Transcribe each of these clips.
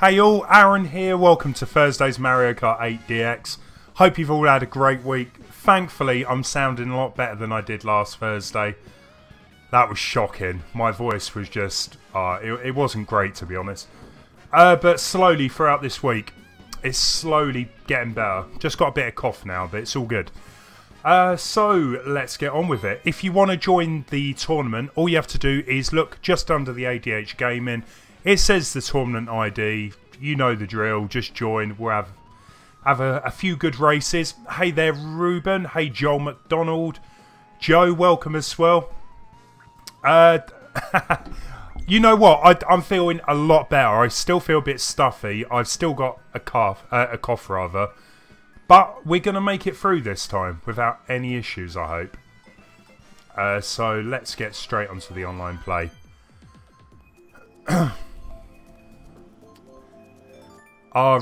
Hey all, Aaron here, welcome to Thursday's Mario Kart 8 DX. Hope you've all had a great week. Thankfully, I'm sounding a lot better than I did last Thursday. That was shocking. My voice was just, it wasn't great to be honest. But slowly throughout this week, it's slowly getting better. Just got a bit of cough now, but it's all good. So, let's get on with it. If you want to join the tournament, all you have to do is look just under the ADH Gaming. It says the tournament ID. You know the drill. Just join. We'll have a few good races. Hey there, Ruben. Hey, Joel McDonald. Joe, welcome as well. You know what? I'm feeling a lot better. I still feel a bit stuffy. I've still got a cough rather. But we're going to make it through this time without any issues, I hope. So let's get straight onto the online play.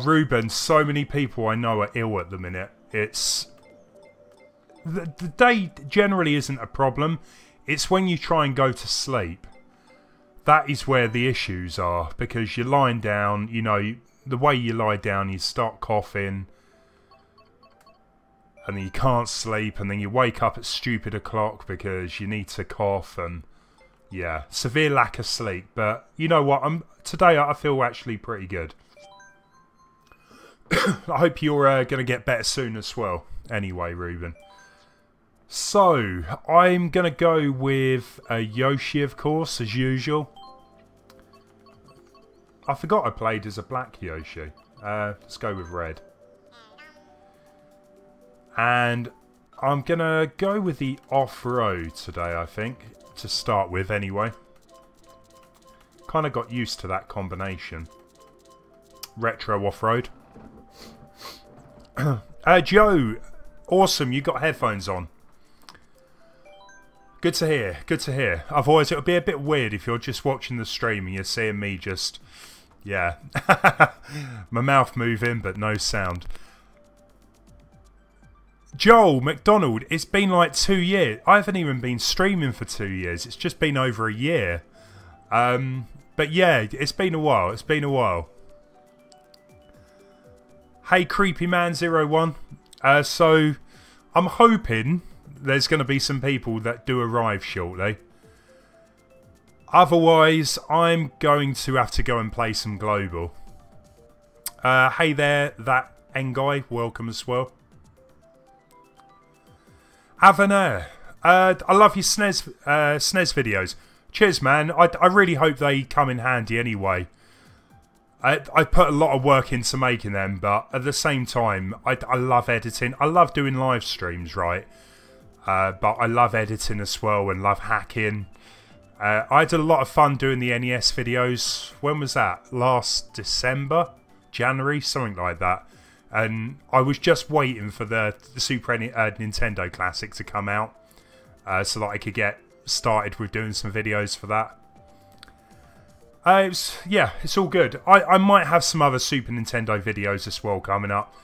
Ruben, so many people I know are ill at the minute. It's... The day generally isn't a problem. It's when you try and go to sleep. That is where the issues are. Because you're lying down, you know, the way you lie down, you start coughing. And then you can't sleep. And then you wake up at stupid o'clock because you need to cough. And yeah, severe lack of sleep. But you know what? Today I feel actually pretty good. I hope you're going to get better soon as well. Anyway, Ruben. So, I'm going to go with Yoshi, of course, as usual. I forgot I played as a black Yoshi. Let's go with red. And I'm going to go with the off-road today, I think. To start with, anyway. Kind of got used to that combination. Retro off-road. Joe, awesome, you got headphones on. Good to hear, good to hear. Otherwise it would be a bit weird if you're just watching the stream and you're seeing me just, yeah. My mouth moving but no sound. Joel McDonald, it's been like 2 years. I haven't even been streaming for 2 years. It's just been over a year. But yeah, it's been a while, it's been a while. Hey, Creepy Man 01. So, I'm hoping there's going to be some people that do arrive shortly. Otherwise, I'm going to have to go and play some Global. Hey there, that N-Guy. Welcome as well. Avanair. I love your SNES videos. Cheers, man. I really hope they come in handy anyway. I put a lot of work into making them, but at the same time, I love editing. I love doing live streams, right? But I love editing as well and love hacking. I had a lot of fun doing the NES videos. When was that? Last December? January? Something like that. And I was just waiting for the Super Nintendo Classic to come out. So that I could get started with doing some videos for that. Yeah, it's all good. I might have some other Super Nintendo videos as well coming up.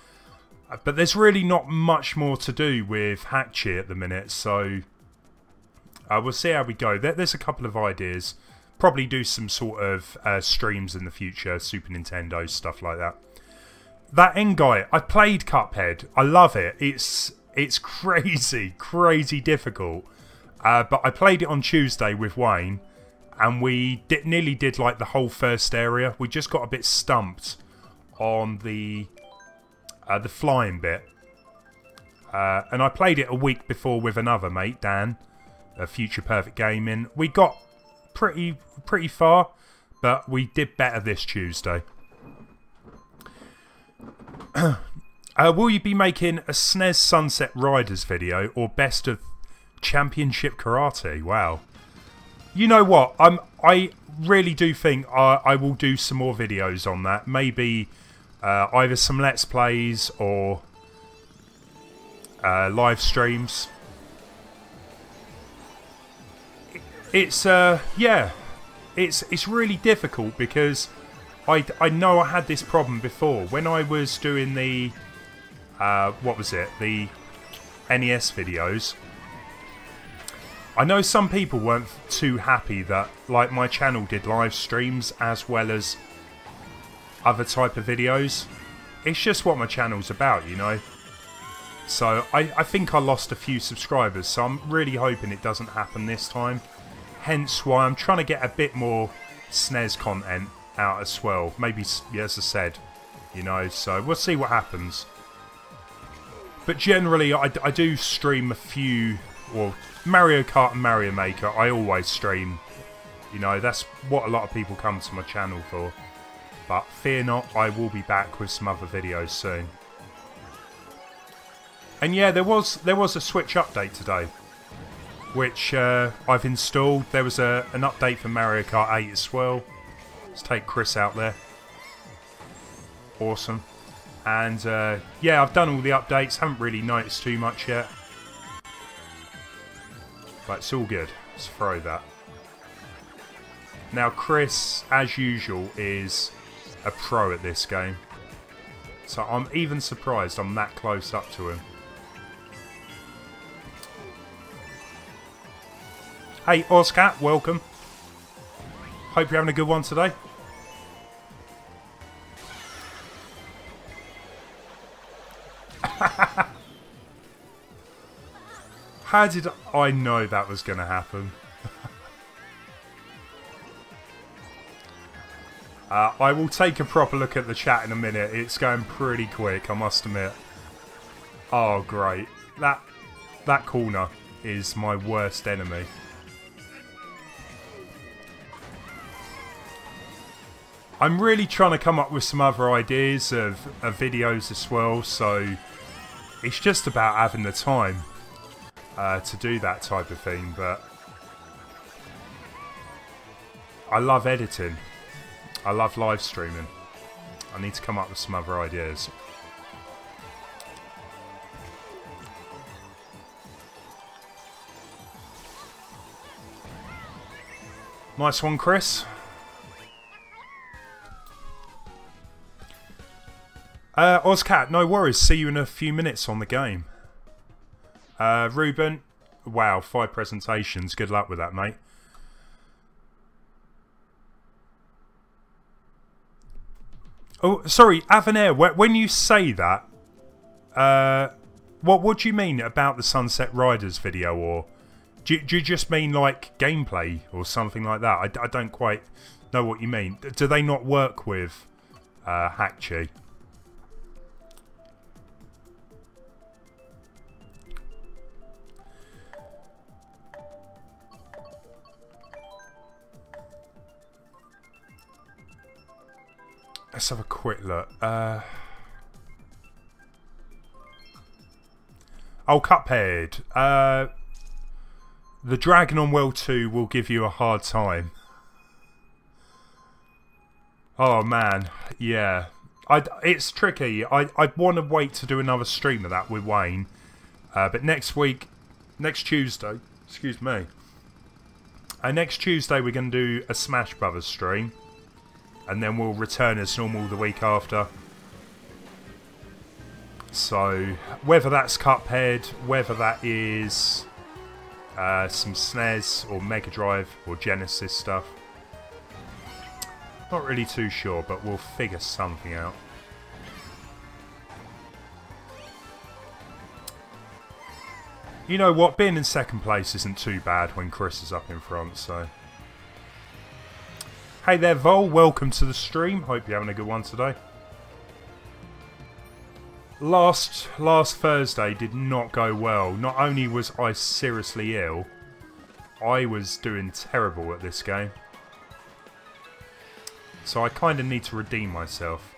But there's really not much more to do with Hatchet at the minute, so we'll see how we go. There's a couple of ideas. Probably do some sort of streams in the future, Super Nintendo, stuff like that. That N-Guy, I played Cuphead. I love it. It's crazy, crazy difficult. But I played it on Tuesday with Wayne. And we nearly did like the whole first area. We just got a bit stumped on the flying bit. And I played it a week before with another mate, Dan, FuturePerfectGaming. We got pretty far, but we did better this Tuesday. Will you be making a SNES Sunset Riders video or best of Championship Karate? Wow. You know what? I really do think I will do some more videos on that. Maybe either some Let's Plays or live streams. Yeah, it's really difficult because I know I had this problem before when I was doing the what was it? The NES videos. I know some people weren't too happy that, like, my channel did live streams as well as other type of videos. It's just what my channel's about, you know. So I think I lost a few subscribers, so I'm really hoping it doesn't happen this time. Hence why I'm trying to get a bit more SNES content out as well. Maybe, as I said, you know, so we'll see what happens. But generally, I do stream a few, well, Mario Kart and Mario Maker, I always stream. You know, that's what a lot of people come to my channel for. But fear not, I will be back with some other videos soon. And yeah, there was a Switch update today, which I've installed. There was an update for Mario Kart 8 as well. Let's take Chris out there. Awesome. And yeah, I've done all the updates. Haven't really noticed too much yet. But it's all good. Let's throw that. Now Chris, as usual, is a pro at this game. So I'm even surprised I'm that close up to him. Hey Ozcat, welcome. Hope you're having a good one today. How did I know that was going to happen? I will take a proper look at the chat in a minute. It's going pretty quick, I must admit. Oh, great. That corner is my worst enemy. I'm really trying to come up with some other ideas of videos as well, so it's just about having the time to do that type of thing, but I love editing. I love live streaming. I need to come up with some other ideas. Nice one, Chris. Ozcat, no worries. See you in a few minutes on the game. Ruben, wow, 5 presentations. Good luck with that, mate. Oh, sorry, Avanair, when you say that, what do you mean about the Sunset Riders video, or do you just mean like gameplay or something like that? I don't quite know what you mean. Do they not work with Hakchi? Let's have a quick look. Oh, Cuphead. The Dragon on World 2 will give you a hard time. Oh, man. Yeah. It's tricky. I'd want to wait to do another stream of that with Wayne. But next Tuesday, excuse me. Next Tuesday we're going to do a Smash Brothers stream. And then we'll return as normal the week after. So, whether that's Cuphead, whether that is some SNES or Mega Drive or Genesis stuff. Not really too sure, but we'll figure something out. You know what, being in second place isn't too bad when Chris is up in front, so... Hey there, Vol. Welcome to the stream. Hope you're having a good one today. Last Thursday did not go well. Not only was I seriously ill, I was doing terrible at this game. So I kind of need to redeem myself.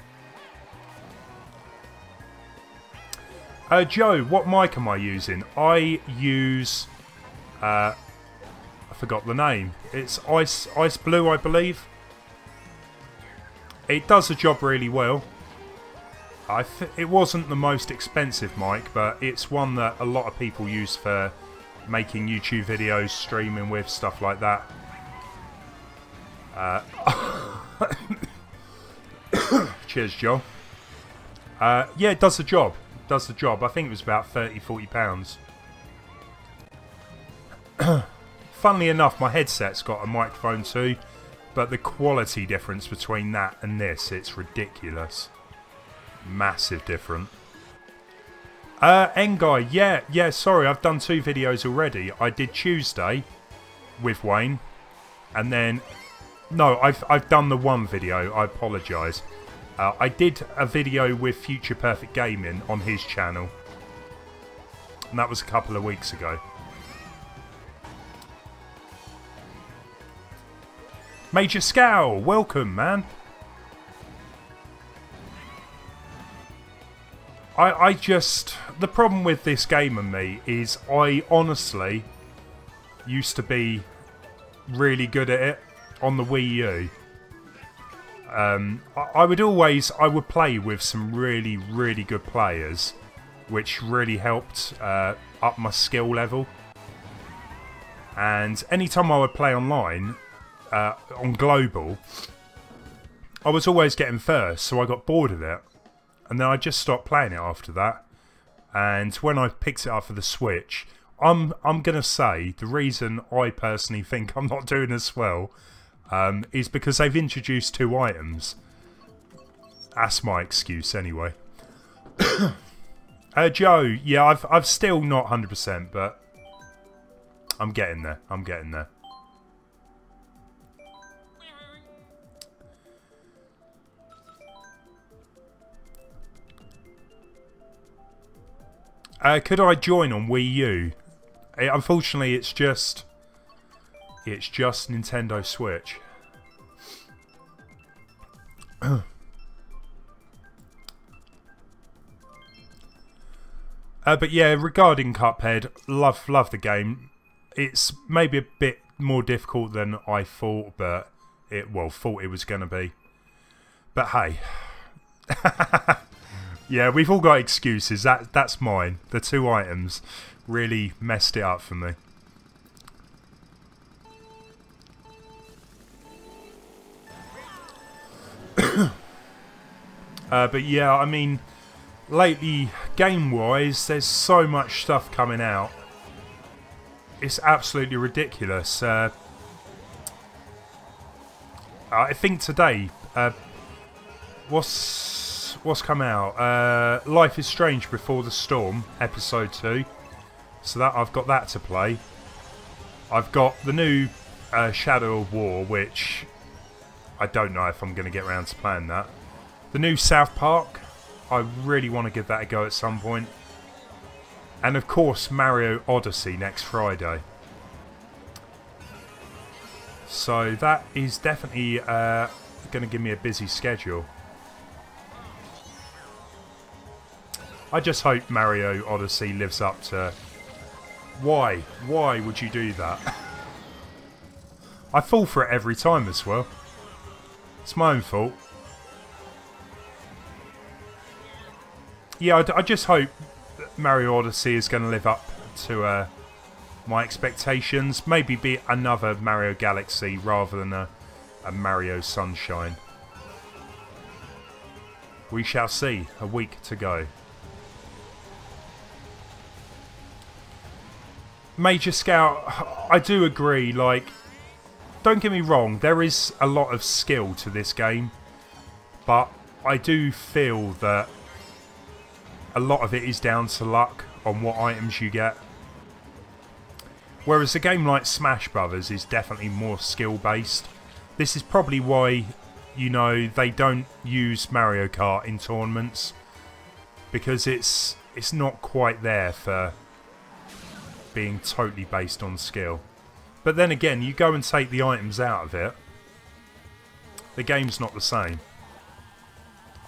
Joe, what mic am I using? I use... I forgot the name. It's Ice Blue, I believe. It does the job really well. It wasn't the most expensive mic, but it's one that a lot of people use for making YouTube videos, streaming with, stuff like that. Cheers, Joe. Yeah, it does the job. It does the job. I think it was about £30–40. Funnily enough, my headset's got a microphone too. But the quality difference between that and this, it's ridiculous. Massive difference. N-Guy, yeah, sorry, I've done 2 videos already. I did Tuesday with Wayne, and then... No, I've done the 1 video, I apologise. I did a video with FuturePerfectGaming on his channel. And that was a couple of weeks ago. Major Scowl, welcome, man. I just... The problem with this game and me is I honestly used to be really good at it on the Wii U. I would play with some really, really good players, which really helped up my skill level. And anytime I would play online, on Global, I was always getting first, so I got bored of it. And then I just stopped playing it after that. And when I picked it up for the Switch, I'm going to say the reason I personally think I'm not doing as well is because they've introduced 2 items. That's my excuse anyway. Joe, yeah, I've still not 100%, but I'm getting there. I'm getting there. Could I join on Wii U? Unfortunately, it's just Nintendo Switch. But yeah, regarding Cuphead, love the game. It's maybe a bit more difficult than I thought, but thought it was going to be. But hey. Yeah, we've all got excuses. That's mine. The 2 items really messed it up for me. But yeah, I mean, lately, game-wise, there's so much stuff coming out. It's absolutely ridiculous. I think today, what's come out? Life is Strange Before the Storm, episode 2. So that I've got that to play. I've got the new Shadow of War, which I don't know if I'm going to get around to playing that. The new South Park, I really want to give that a go at some point. And of course Mario Odyssey next Friday. So that is definitely going to give me a busy schedule. I just hope Mario Odyssey lives up to... Why? Why would you do that? I fall for it every time as well. It's my own fault. Yeah, I just hope Mario Odyssey is going to live up to my expectations. Maybe be another Mario Galaxy rather than a Mario Sunshine. We shall see. A week to go. Major Scout, I do agree, like, don't get me wrong, there is a lot of skill to this game, but I do feel that a lot of it is down to luck on what items you get. Whereas a game like Smash Brothers is definitely more skill based. This is probably why, you know, they don't use Mario Kart in tournaments, because it's not quite there for being totally based on skill. But then again, you go and take the items out of it, the game's not the same.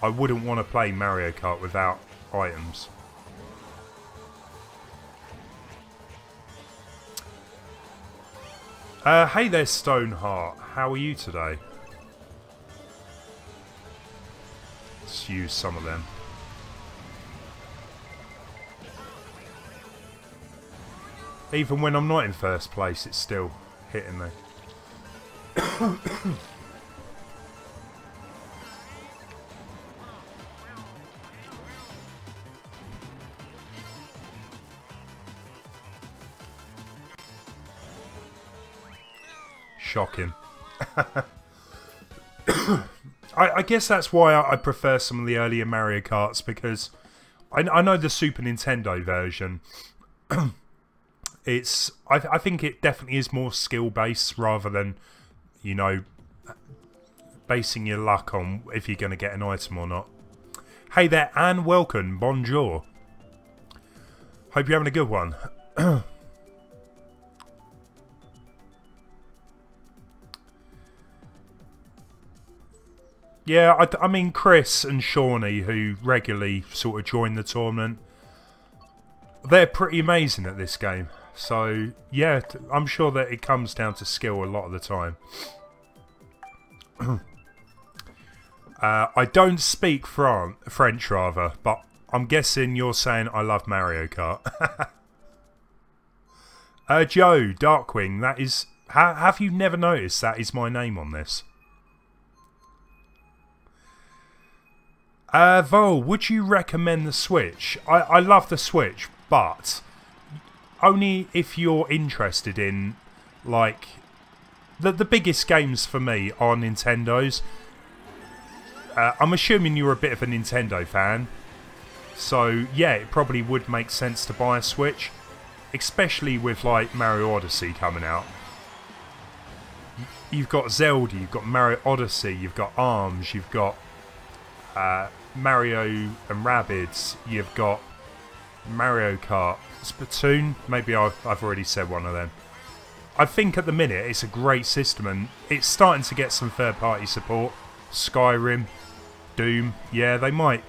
I wouldn't want to play Mario Kart without items. Hey there, Stoneheart. How are you today? Let's use some of them. Even when I'm not in first place, it's still hitting me. Shocking. I guess that's why I prefer some of the earlier Mario Karts, because I know the Super Nintendo version. I think it definitely is more skill based rather than, you know, basing your luck on if you're going to get an item or not. Hey there, and welcome, bonjour. Hope you're having a good one. Yeah, I mean, Chris and Shawnee, who regularly sort of join the tournament, they're pretty amazing at this game. So, yeah, I'm sure that it comes down to skill a lot of the time. I don't speak French, rather, but I'm guessing you're saying I love Mario Kart. Joe, Darkwing, that is... Have you never noticed that is my name on this? Vol, would you recommend the Switch? I love the Switch, but only if you're interested in, like, the biggest games for me are Nintendo's. I'm assuming you're a bit of a Nintendo fan, so yeah, it probably would make sense to buy a Switch, especially with like Mario Odyssey coming out. You've got Zelda, you've got Mario Odyssey, you've got ARMS, you've got Mario and Rabbids, you've got Mario Kart, Splatoon, maybe I've already said one of them. I think at the minute it's a great system and it's starting to get some third-party support. Skyrim, Doom, yeah, they might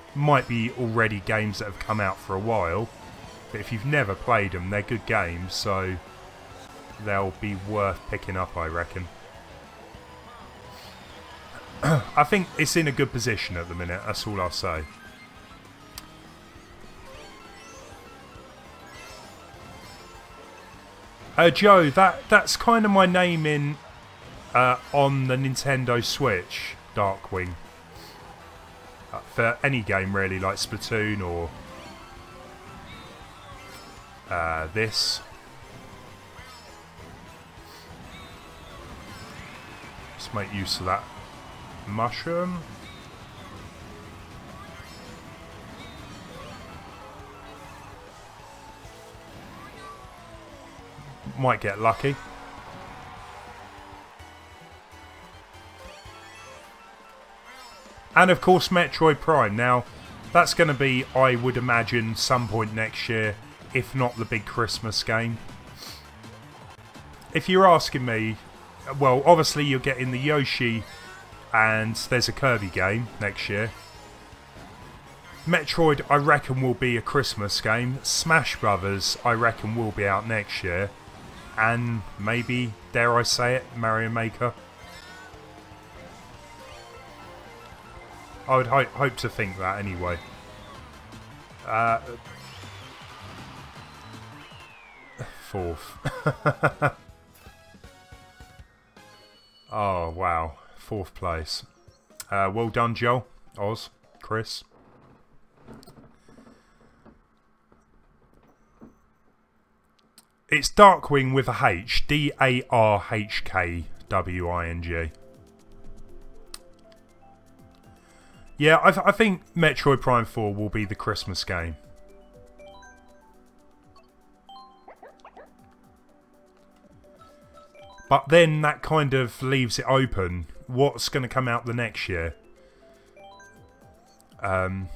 be already games that have come out for a while, but if you've never played them, they're good games, so they'll be worth picking up, I reckon. I think it's in a good position at the minute, that's all I'll say. Joe, that's kind of my name in on the Nintendo Switch, Darkwing. For any game really, like Splatoon or this. Let's make use of that mushroom. Might get lucky. And of course Metroid Prime. Now that's going to be, I would imagine, some point next year, if not the big Christmas game. If you're asking me, well, obviously you're getting the Yoshi and there's a Kirby game next year. Metroid, I reckon, will be a Christmas game. Smash Brothers, I reckon, will be out next year. And maybe, dare I say it, Mario Maker. I would hope to think that anyway. Fourth. Oh, wow. Fourth place. Well done, Joel. Oz. Chris. It's Darkwing with a H. D-A-R-H-K-W-I-N-G. Yeah, I think Metroid Prime 4 will be the Christmas game. But then that kind of leaves it open. What's going to come out the next year? I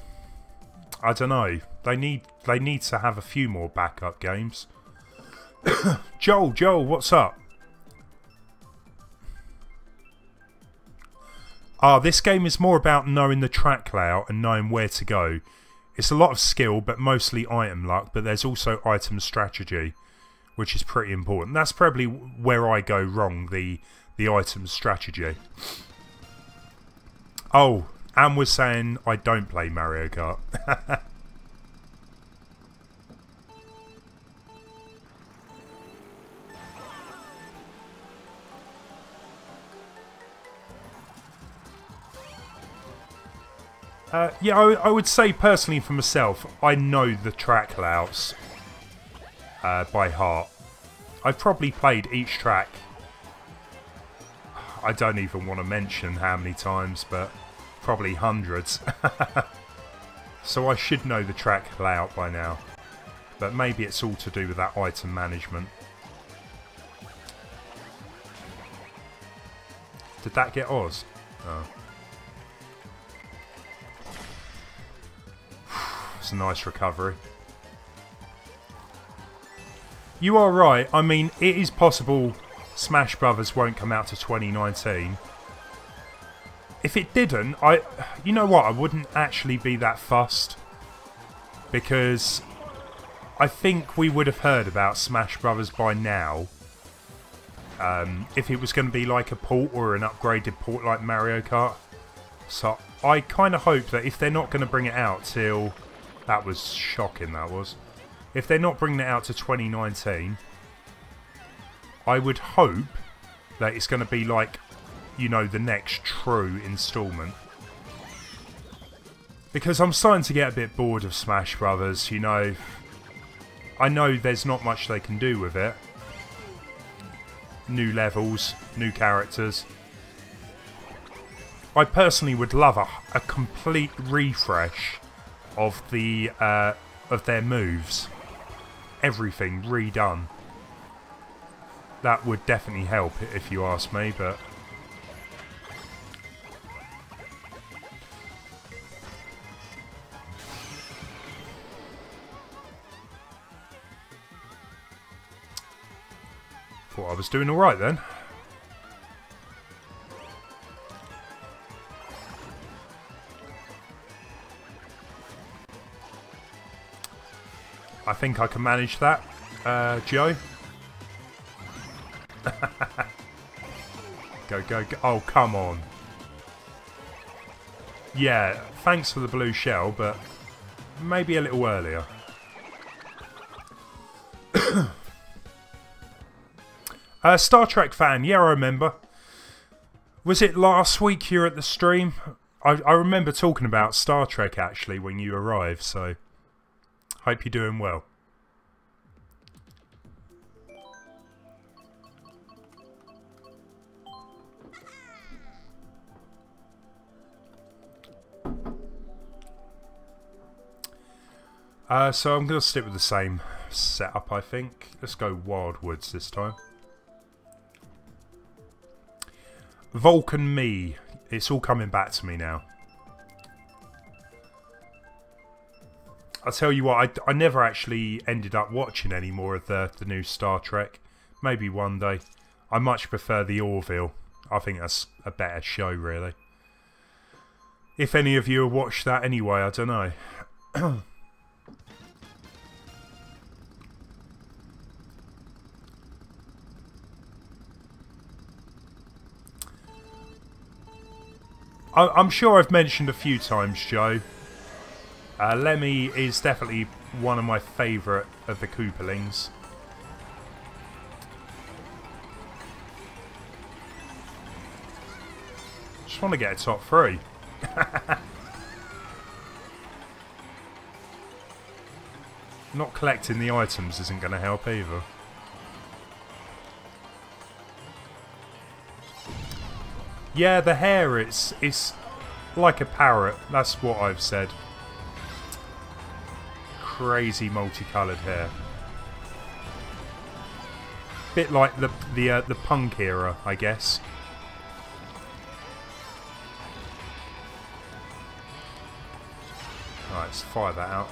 don't know. They need to have a few more backup games. Joel, what's up? This game is more about knowing the track layout and knowing where to go. It's a lot of skill, but mostly item luck, but there's also item strategy, which is pretty important. That's probably where I go wrong, the item strategy. Oh, Anne was saying I don't play Mario Kart. Yeah, I would say personally for myself, I know the track layouts by heart. I've probably played each track, I don't even want to mention how many times, but probably hundreds. So I should know the track layout by now. But maybe it's all to do with that item management. Did that get Oz? Oh. It's a nice recovery. You are right. I mean, it is possible Smash Brothers won't come out to 2019. If it didn't, you know what? I wouldn't actually be that fussed. Because I think we would have heard about Smash Brothers by now. If it was going to be like a port or an upgraded port like Mario Kart. So I kind of hope that if they're not going to bring it out till... That was shocking, that was. If they're not bringing it out to 2019, I would hope that it's going to be like, you know, the next true installment. Because I'm starting to get a bit bored of Smash Brothers, you know. I know there's not much they can do with it. New levels, new characters. I personally would love a complete refresh of their moves. Everything redone. That would definitely help if you ask me, but thought I was doing alright then. I think I can manage that, Joe. Go, go, go. Oh, come on. Yeah, thanks for the blue shell, but maybe a little earlier. Star Trek fan, yeah, I remember. Was it last week you were at the stream? I remember talking about Star Trek, actually, when you arrived, so... Hope you're doing well. So I'm going to stick with the same setup, I think. Let's go Wild Woods this time. Vulcan Me. It's all coming back to me now. I'll tell you what, I never actually ended up watching any more of the new Star Trek. Maybe one day. I much prefer the Orville. I think that's a better show, really. If any of you have watched that anyway, I don't know. I'm sure I've mentioned a few times, Joe. Lemmy is definitely one of my favourite of the Koopalings. Just want to get a top 3. Not collecting the items isn't going to help either. Yeah, the hair, it's like a parrot. That's what I've said. Crazy multicoloured hair. Bit like the punk era, I guess. Right, let's fire that out.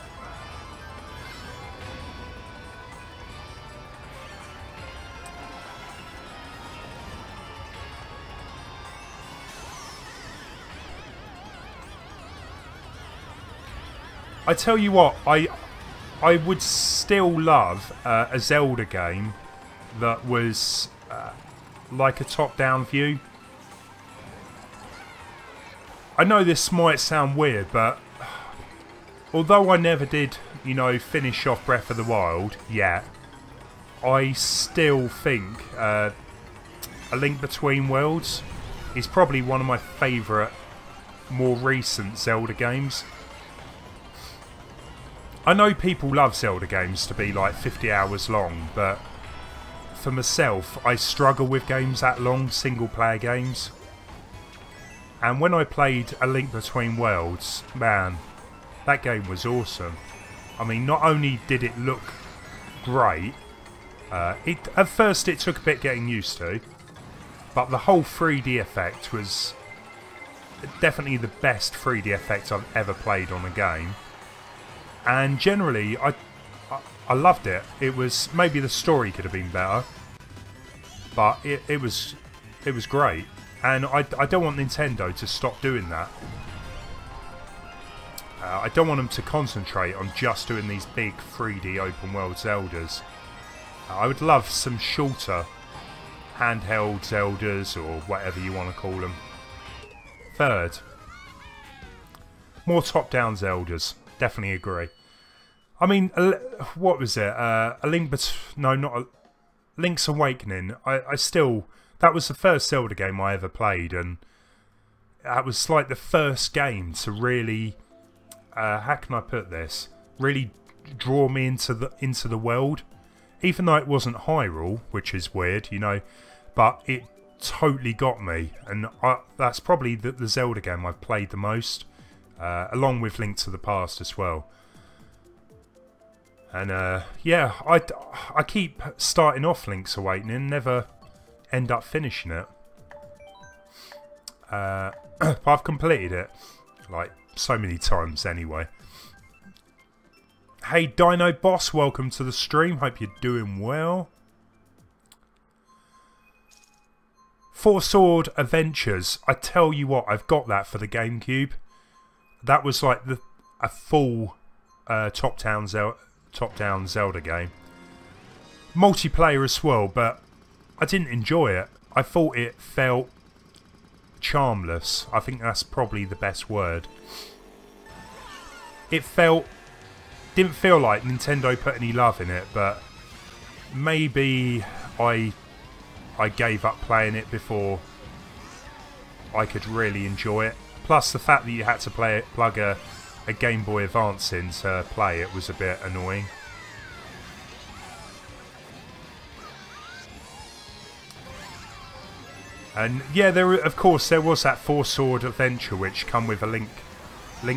I tell you what, I would still love a Zelda game that was like a top-down view. I know this might sound weird, but although I never did, you know, finish off Breath of the Wild yet, I still think A Link Between Worlds is probably one of my favourite, more recent Zelda games. I know people love Zelda games to be like 50 hours long, but for myself, I struggle with games that long, single player games. And when I played A Link Between Worlds, man, that game was awesome. I mean, not only did it look great, at first it took a bit getting used to, but the whole 3D effect was definitely the best 3D effect I've ever played on a game. And generally, I loved it. It was, maybe the story could have been better, but it was great. And I don't want Nintendo to stop doing that. I don't want them to concentrate on just doing these big 3D open world Zeldas. I would love some shorter handheld Zeldas, or whatever you want to call them. Third, more top-down Zeldas. Definitely agree. I mean, what was it? Link's Awakening. I still, that was the first Zelda game I ever played, and that was like the first game to really, how can I put this? Really draw me into the world, even though it wasn't Hyrule, which is weird, you know, but it totally got me, and that's probably the Zelda game I've played the most, along with Link to the Past as well. And yeah, I keep starting off Link's Awakening, never end up finishing it. But I've completed it like so many times anyway. Hey Dino Boss, welcome to the stream, hope you're doing well. Four Sword Adventures, I tell you what, I've got that for the GameCube. That was like a full top-down Zelda game. Multiplayer as well, but I didn't enjoy it. I thought it felt charmless. I think that's probably the best word. It didn't feel like Nintendo put any love in it, but maybe I gave up playing it before I could really enjoy it. Plus the fact that you had to plug a Game Boy Advance in to play it was a bit annoying. And yeah, of course there was that Four Sword Adventure which come with a Link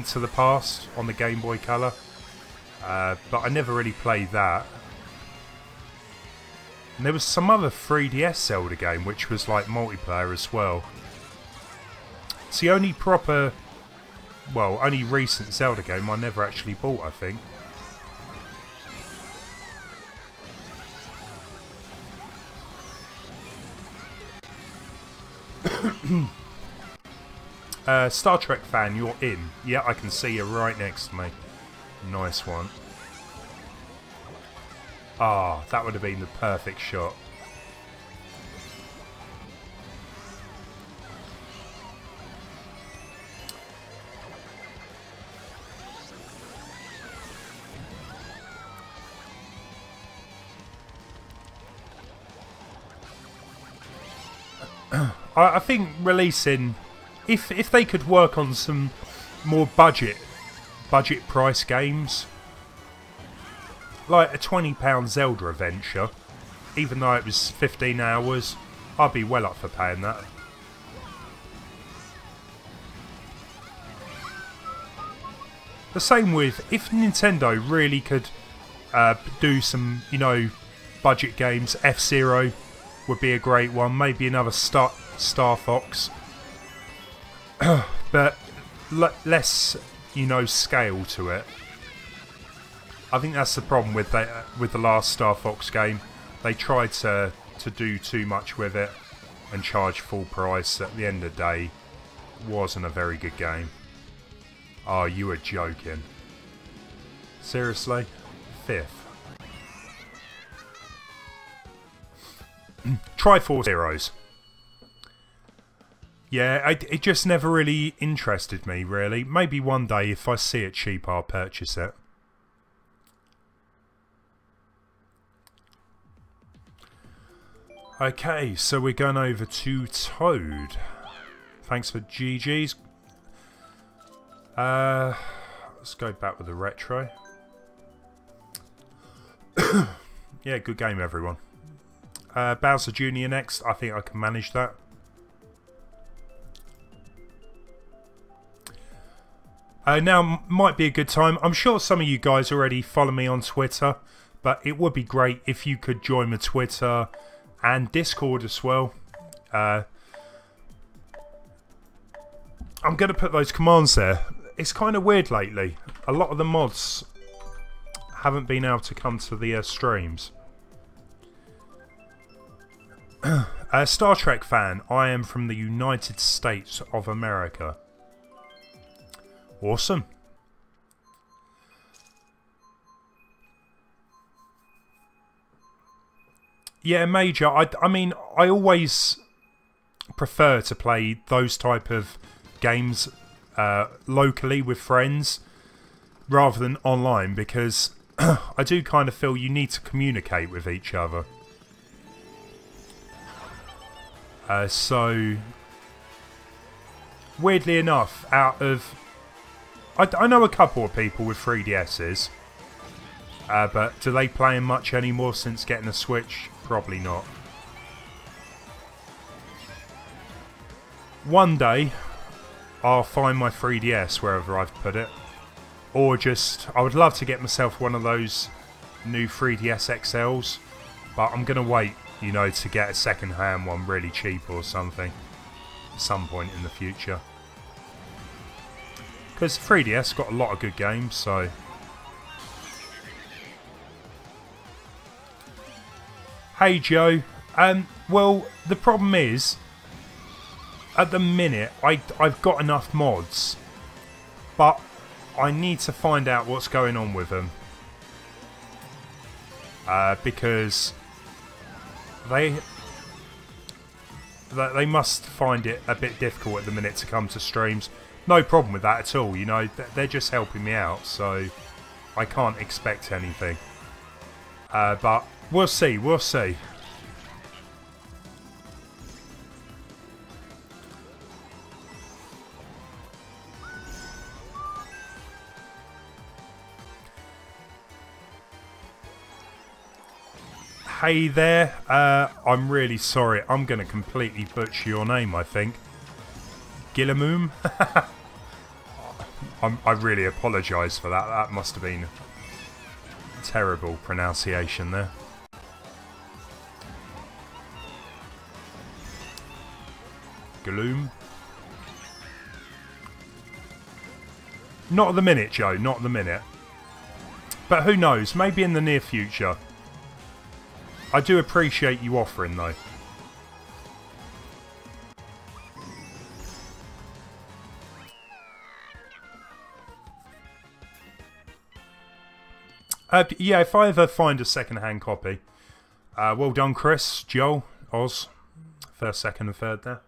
to the Past on the Game Boy Color, but I never really played that. And there was some other 3DS Zelda game which was like multiplayer as well. It's the only proper, well, only recent Zelda game I never actually bought, I think. Star Trek fan, you're in. Yeah, I can see you right next to me. Nice one. Ah, that would have been the perfect shot. I think releasing, if they could work on some more budget price games, like a £20 Zelda adventure, even though it was 15 hours, I'd be well up for paying that. The same with, if Nintendo really could do some, you know, budget games, F-Zero would be a great one, maybe another Star Fox, but less, you know, scale to it. I think that's the problem with the last Star Fox game. They tried to do too much with it and charge full price. At the end of the day, wasn't a very good game. Oh, you were joking. Seriously? 5th. Try 4 Zeros. Yeah, it just never really interested me, really. Maybe one day, if I see it cheap, I'll purchase it. Okay, so we're going over to Toad. Thanks for GG's. Let's go back with the retro. Yeah, good game, everyone. Bowser Jr. next. I think I can manage that. Now might be a good time. I'm sure some of you guys already follow me on Twitter, but it would be great if you could join my Twitter and Discord as well. I'm going to put those commands there. It's kind of weird lately. A lot of the mods haven't been able to come to the streams. Star Trek fan. I am from the United States of America. Awesome. Yeah, Major. I mean, I always prefer to play those type of games locally with friends rather than online, because I do kind of feel you need to communicate with each other. So, weirdly enough, out of... I know a couple of people with 3DSs, but do they play them much anymore since getting a Switch? Probably not. One day, I'll find my 3DS wherever I've put it. Or just, I would love to get myself one of those new 3DS XLs, but I'm going to wait, you know, to get a second-hand one really cheap or something at some point in the future. Because 3DS got a lot of good games, so... Hey Joe, well, the problem is, at the minute, I've got enough mods, but I need to find out what's going on with them. Because they must find it a bit difficult at the minute to come to streams. No problem with that at all, you know, they're just helping me out, so I can't expect anything. But we'll see, we'll see. Hey there, I'm really sorry, I'm going to completely butcher your name, I think. Gillamoom? I really apologise for that. That must have been a terrible pronunciation there. Gloom? Not at the minute, Joe. Not at the minute. But who knows? Maybe in the near future. I do appreciate you offering, though. Yeah, if I ever find a second-hand copy. Well done, Chris, Joel, Oz. First, second and third there.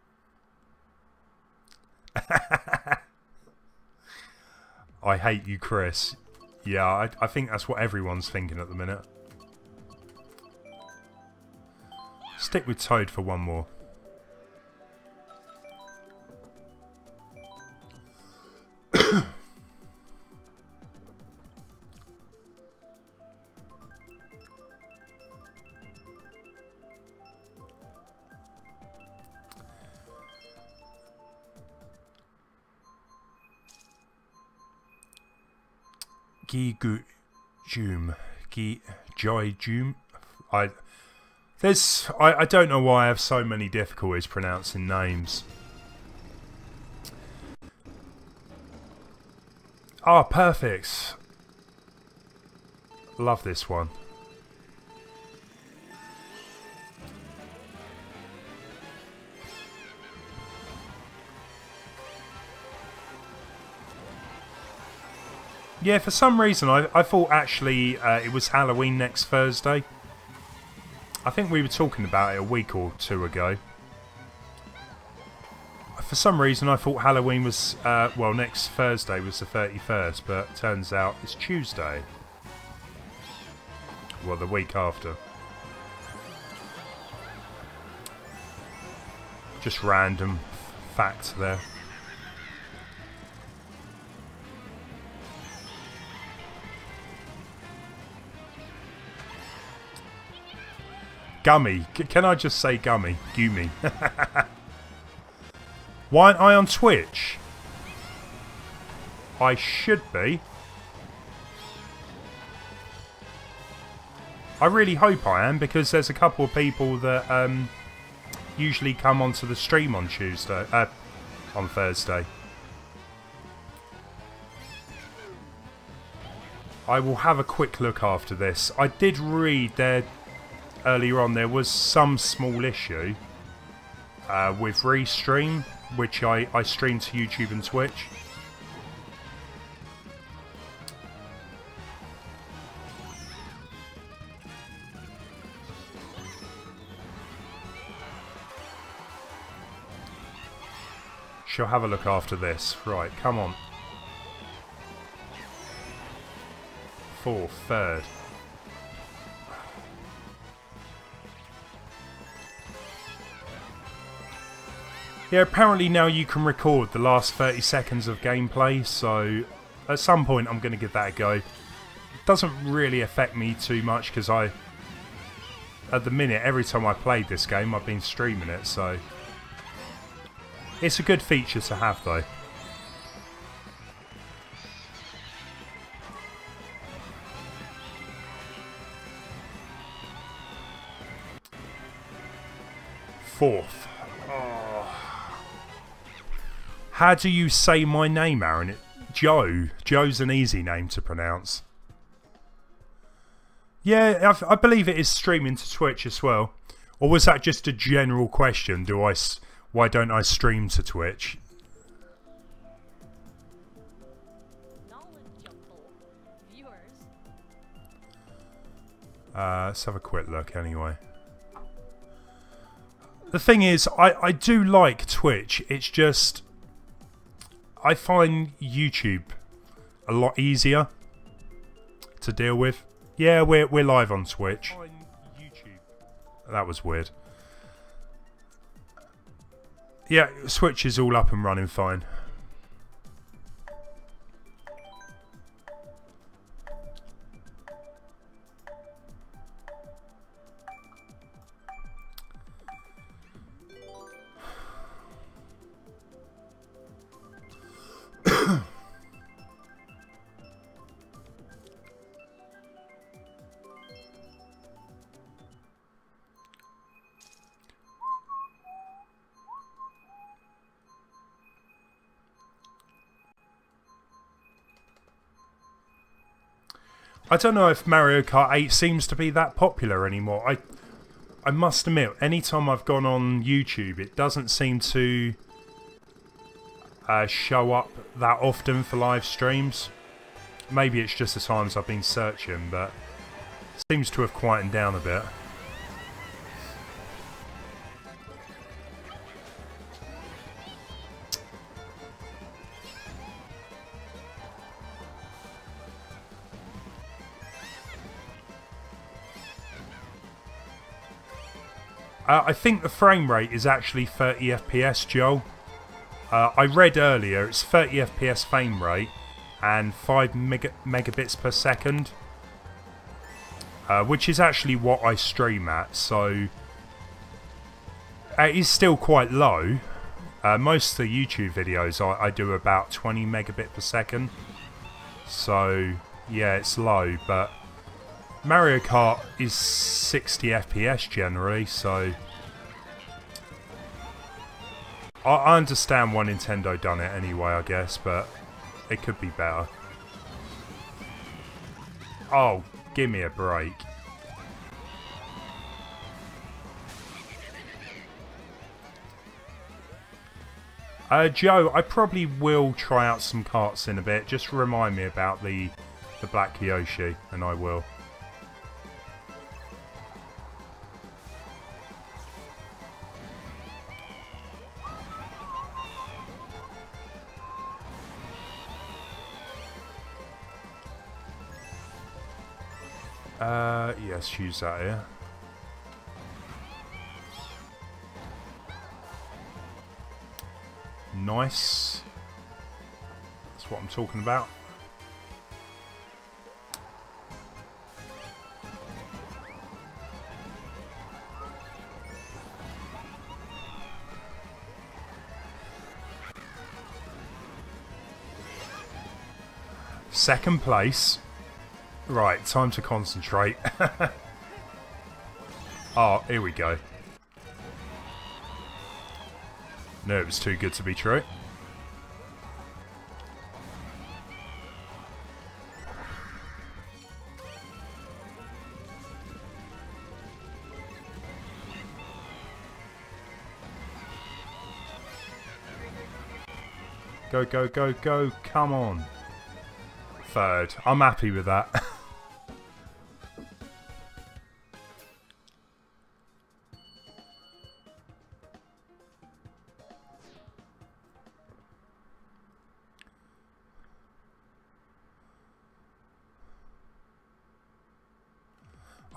I hate you, Chris. Yeah, I think that's what everyone's thinking at the minute. Stick with Toad for one more. I don't know why I have so many difficulties pronouncing names. Ah, perfect. Love this one. Yeah, for some reason I thought actually it was Halloween next Thursday. I think we were talking about it a week or two ago. For some reason I thought Halloween was, well, next Thursday was the 31st, but turns out it's Tuesday. Well, the week after. Just random fact there. Gummy. Can I just say gummy? Goomy. Why aren't I on Twitch? I should be. I really hope I am, because there's a couple of people that usually come onto the stream on on Thursday. I will have a quick look after this. I did read there earlier on there was some small issue with Restream, which I stream to YouTube and Twitch. She'll have a look after this. Right, come on. Fourth, third. Yeah, apparently now you can record the last 30 seconds of gameplay, so at some point I'm going to give that a go. It doesn't really affect me too much, because at the minute, every time I played this game, I've been streaming it, so... It's a good feature to have, though. Fourth. Oh. How do you say my name, Aaron? Joe. Joe's an easy name to pronounce. Yeah, I believe it is streaming to Twitch as well. Or was that just a general question? Why don't I stream to Twitch? Let's have a quick look anyway. The thing is, I do like Twitch. It's just... I find YouTube a lot easier to deal with. Yeah, we're live on Twitch. That was weird. Yeah, Switch is all up and running fine. I don't know if Mario Kart 8 seems to be that popular anymore. I must admit, anytime I've gone on YouTube, it doesn't seem to show up that often for live streams. Maybe it's just the times I've been searching, but it seems to have quietened down a bit. I think the frame rate is actually 30 FPS, Joel. I read earlier it's 30 FPS frame rate and 5 megabits per second, which is actually what I stream at, so it is still quite low. Most of the YouTube videos I do about 20 megabit per second, so yeah, it's low, but Mario Kart is 60 FPS generally, so I understand why Nintendo done it anyway, I guess, but it could be better. Oh, give me a break. Joe, I probably will try out some karts in a bit. Just remind me about the Black Yoshi, and I will. Yes, use that here. Nice. That's what I'm talking about. Second place. Right, time to concentrate. Oh, here we go. No, it was too good to be true. Go, go, go, go. Come on. Third. I'm happy with that.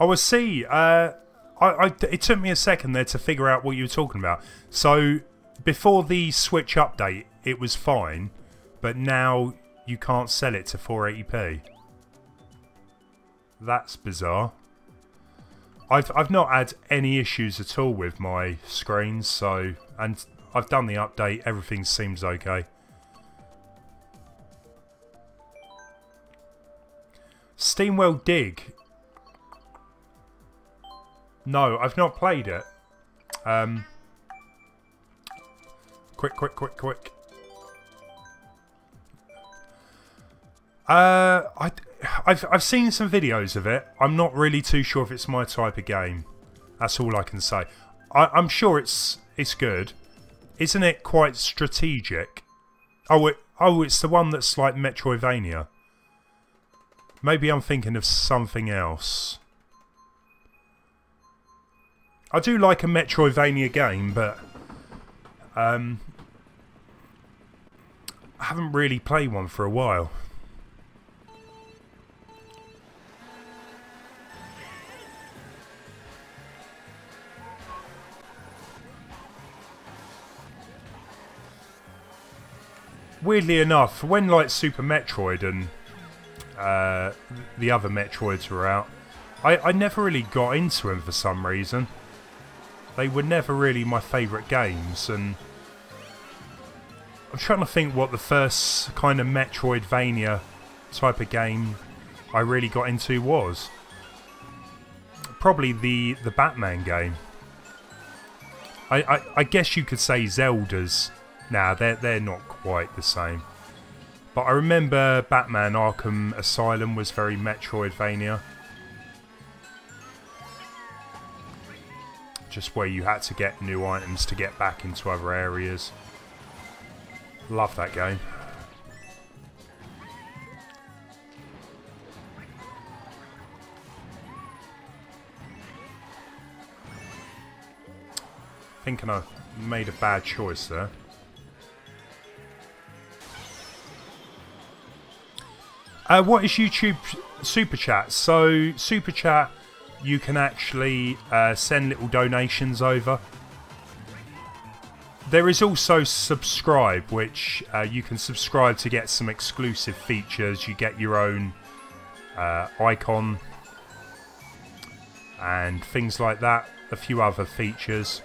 Oh, I see. It took me a second there to figure out what you were talking about. So, before the Switch update, it was fine, but now you can't sell it to 480p. That's bizarre. I've not had any issues at all with my screens, so, and I've done the update. Everything seems okay. Steamwell Dig. No, I've not played it. Quick. I've seen some videos of it. I'm not really too sure if it's my type of game. That's all I can say. I'm sure it's good. Isn't it quite strategic? Oh, it's the one that's like Metroidvania. Maybe I'm thinking of something else. I do like a Metroidvania game, but I haven't really played one for a while. Weirdly enough, when like Super Metroid and the other Metroids were out, I never really got into them for some reason. They were never really my favourite games, and I'm trying to think what the first kind of Metroidvania type of game I really got into was. Probably the Batman game. I guess you could say Zelda's. Nah, they're not quite the same. But I remember Batman Arkham Asylum was very Metroidvania. Just where you had to get new items to get back into other areas. Love that game. Thinking I made a bad choice there. What is YouTube Super Chat? So, Super Chat, you can actually send little donations over. There is also Subscribe, which you can subscribe to get some exclusive features. You get your own icon and things like that. A few other features.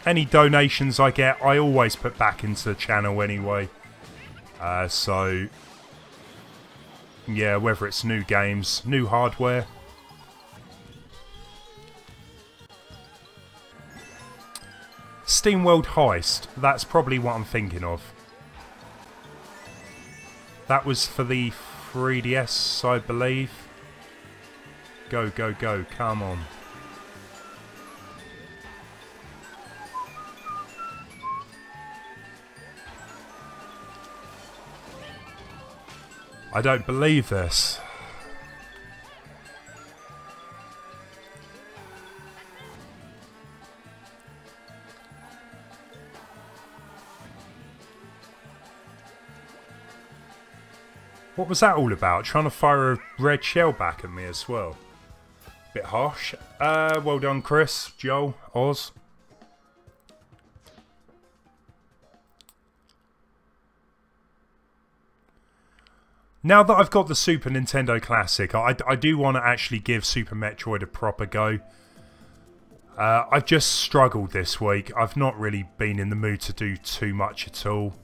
Any donations I get, I always put back into the channel anyway. So, yeah, whether it's new games, new hardware. SteamWorld Heist, that's probably what I'm thinking of. That was for the 3DS, I believe. Go, go, go, come on. I don't believe this. What was that all about? Trying to fire a red shell back at me as well. Bit harsh. Well done, Chris, Joel, Oz. Now that I've got the Super Nintendo Classic, I do want to actually give Super Metroid a proper go. I've just struggled this week. I've not really been in the mood to do too much at all.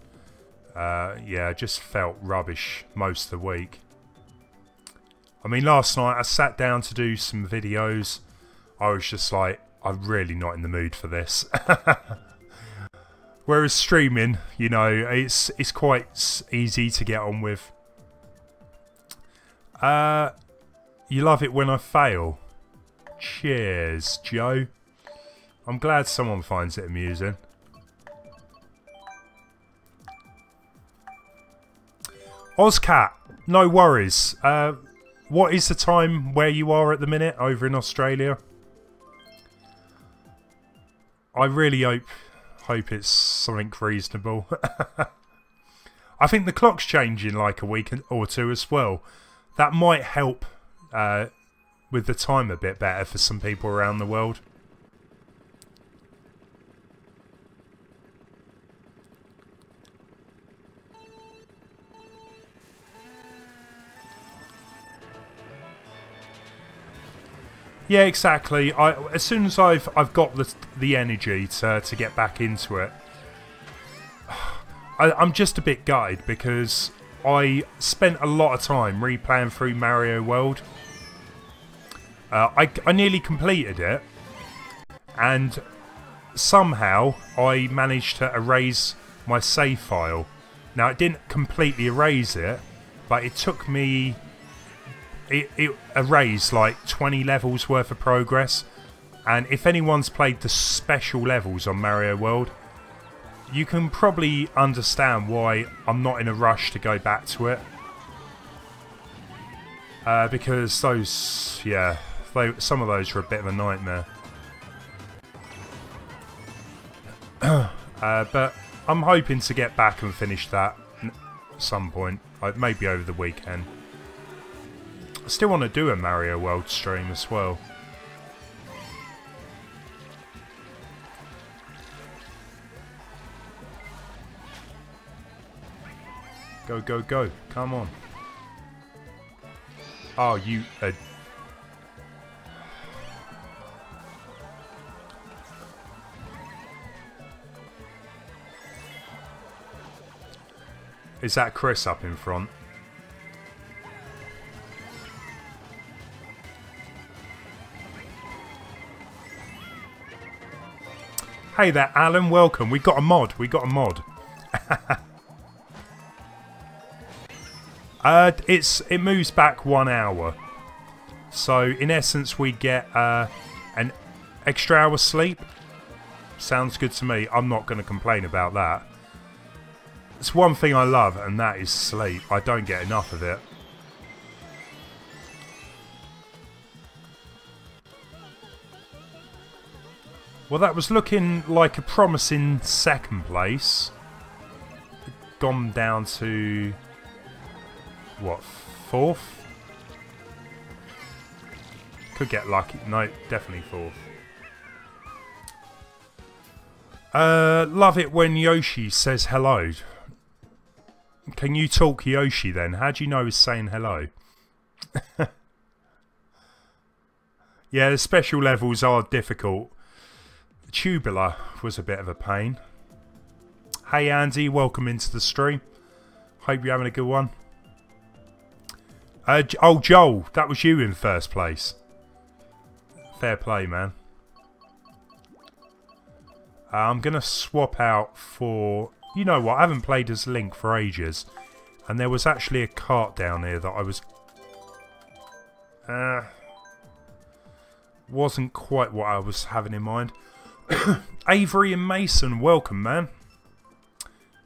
Yeah, I just felt rubbish most of the week. I mean, last night I sat down to do some videos. I was just like, I'm really not in the mood for this. Whereas streaming, you know, it's quite easy to get on with. You love it when I fail. Cheers, Joe. I'm glad someone finds it amusing. Ozcat, no worries. What is the time where you are at the minute over in Australia? I really hope it's something reasonable. I think the clock's changing like a week or two as well. That might help with the time a bit better for some people around the world. Yeah, exactly. As soon as I've got the energy to get back into it, I'm just a bit gutted because I spent a lot of time replaying through Mario World. I nearly completed it, and somehow I managed to erase my save file. Now, it didn't completely erase it, but it took me... It erased like 20 levels worth of progress. And if anyone's played the special levels on Mario World, you can probably understand why I'm not in a rush to go back to it. Because those, yeah, some of those are a bit of a nightmare. But I'm hoping to get back and finish that at some point, maybe over the weekend. I still want to do a Mario World stream as well. Go, go, go. Come on. Oh, you... Is that Chris up in front? Hey there, Alan. Welcome. We got a mod. We got a mod. It moves back 1 hour. So in essence, we get an extra hour sleep. Sounds good to me. I'm not going to complain about that. It's one thing I love, and that is sleep. I don't get enough of it. Well, that was looking like a promising second place. Gone down to... what, 4th? Could get lucky. No, definitely 4th. Love it when Yoshi says hello. Can you talk Yoshi then? How do you know he's saying hello? Yeah, the special levels are difficult. Tubular was a bit of a pain. Hey Andy, welcome into the stream. Hope you're having a good one. Oh Joel, that was you in first place. Fair play, man. I'm going to swap out for... You know what, I haven't played as Link for ages. And there was actually a cart down here that I was... wasn't quite what I was having in mind. Avery and Mason, welcome, man.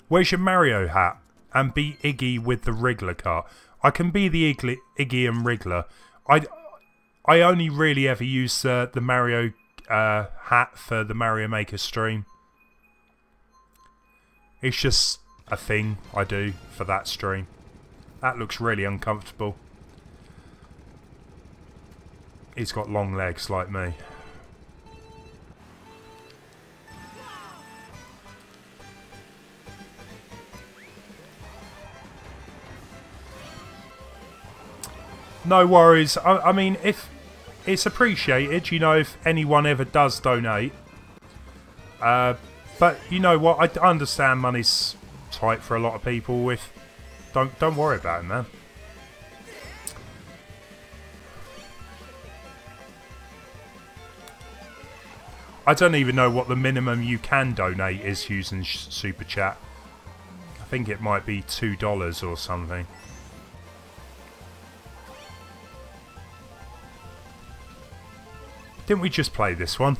Where's your Mario hat? And be Iggy with the Wriggler cart. I can be the Iggy and Wriggler. I only really ever use the Mario hat for the Mario Maker stream. It's just a thing I do for that stream. That looks really uncomfortable. He's got long legs like me. No worries. I mean, if it's appreciated, you know, if anyone ever does donate. But you know what? I understand money's tight for a lot of people. If don't worry about it, man. I don't even know what the minimum you can donate is using Super Chat. I think it might be $2 or something. Didn't we just play this one?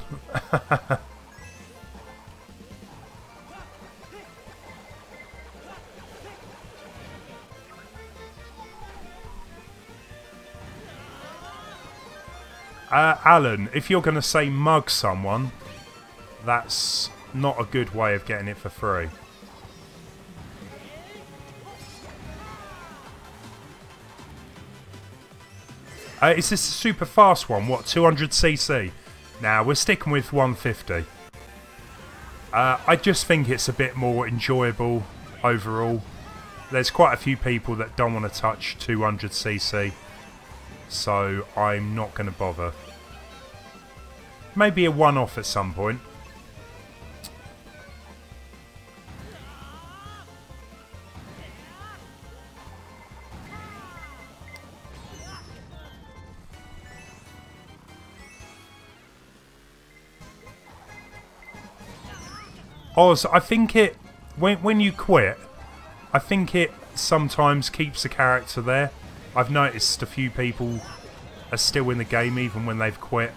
Alan, if you're going to say mug someone, that's not a good way of getting it for free. Is this a super fast one? What, 200cc? Now, we're sticking with 150. I just think it's a bit more enjoyable overall. There's quite a few people that don't want to touch 200cc. So I'm not going to bother. Maybe a one-off at some point. Oz, I think it when you quit, I think it sometimes keeps the character there. I've noticed a few people are still in the game even when they've quit.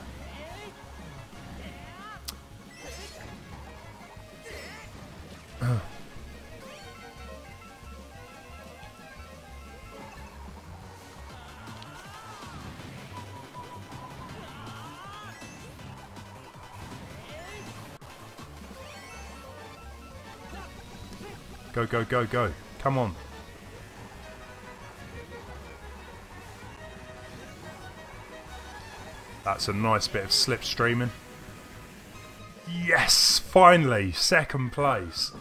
Go, go, go, go. Come on. That's a nice bit of slipstreaming. Yes! Finally! Second place.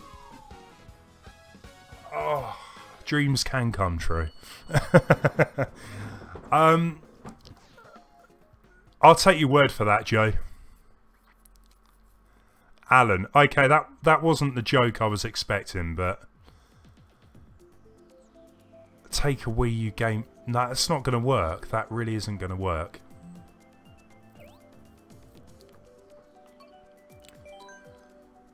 Oh, dreams can come true. I'll take your word for that, Joe. Alan. Okay, that wasn't the joke I was expecting, but... Take a Wii U game... No, it's not going to work. That really isn't going to work.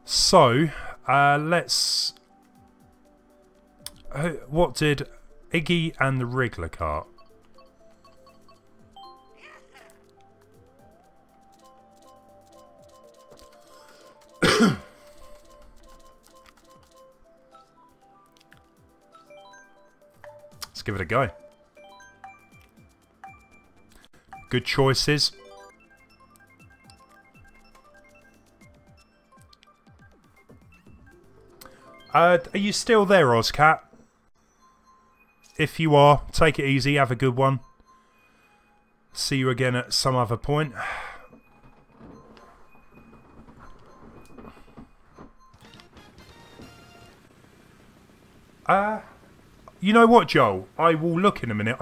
So, let's... what did Iggy and the Wriggler Kart? Let's give it a go. Good choices. Are you still there, Ozcat? If you are, take it easy, have a good one. See you again at some other point. You know what, Joel? I will look in a minute.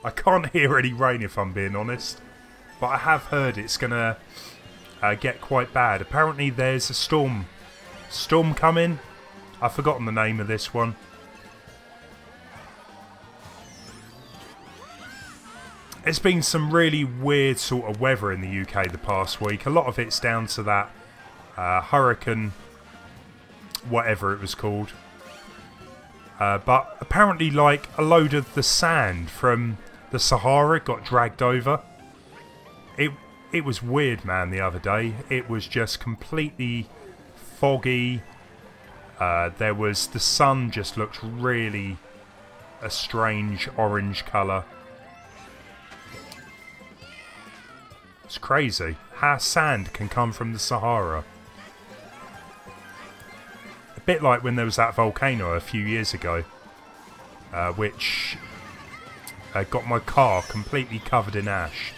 I can't hear any rain if I'm being honest. But I have heard it's gonna get quite bad. Apparently there's a storm coming. I've forgotten the name of this one. It's been some really weird sort of weather in the UK the past week. A lot of it's down to that hurricane, whatever it was called. But apparently, like, a load of the sand from the Sahara got dragged over. It was weird, man, the other day. It was just completely foggy. There was... The sun just looked really a strange orange colour. It's crazy how sand can come from the Sahara. A bit like when there was that volcano a few years ago, which got my car completely covered in ash.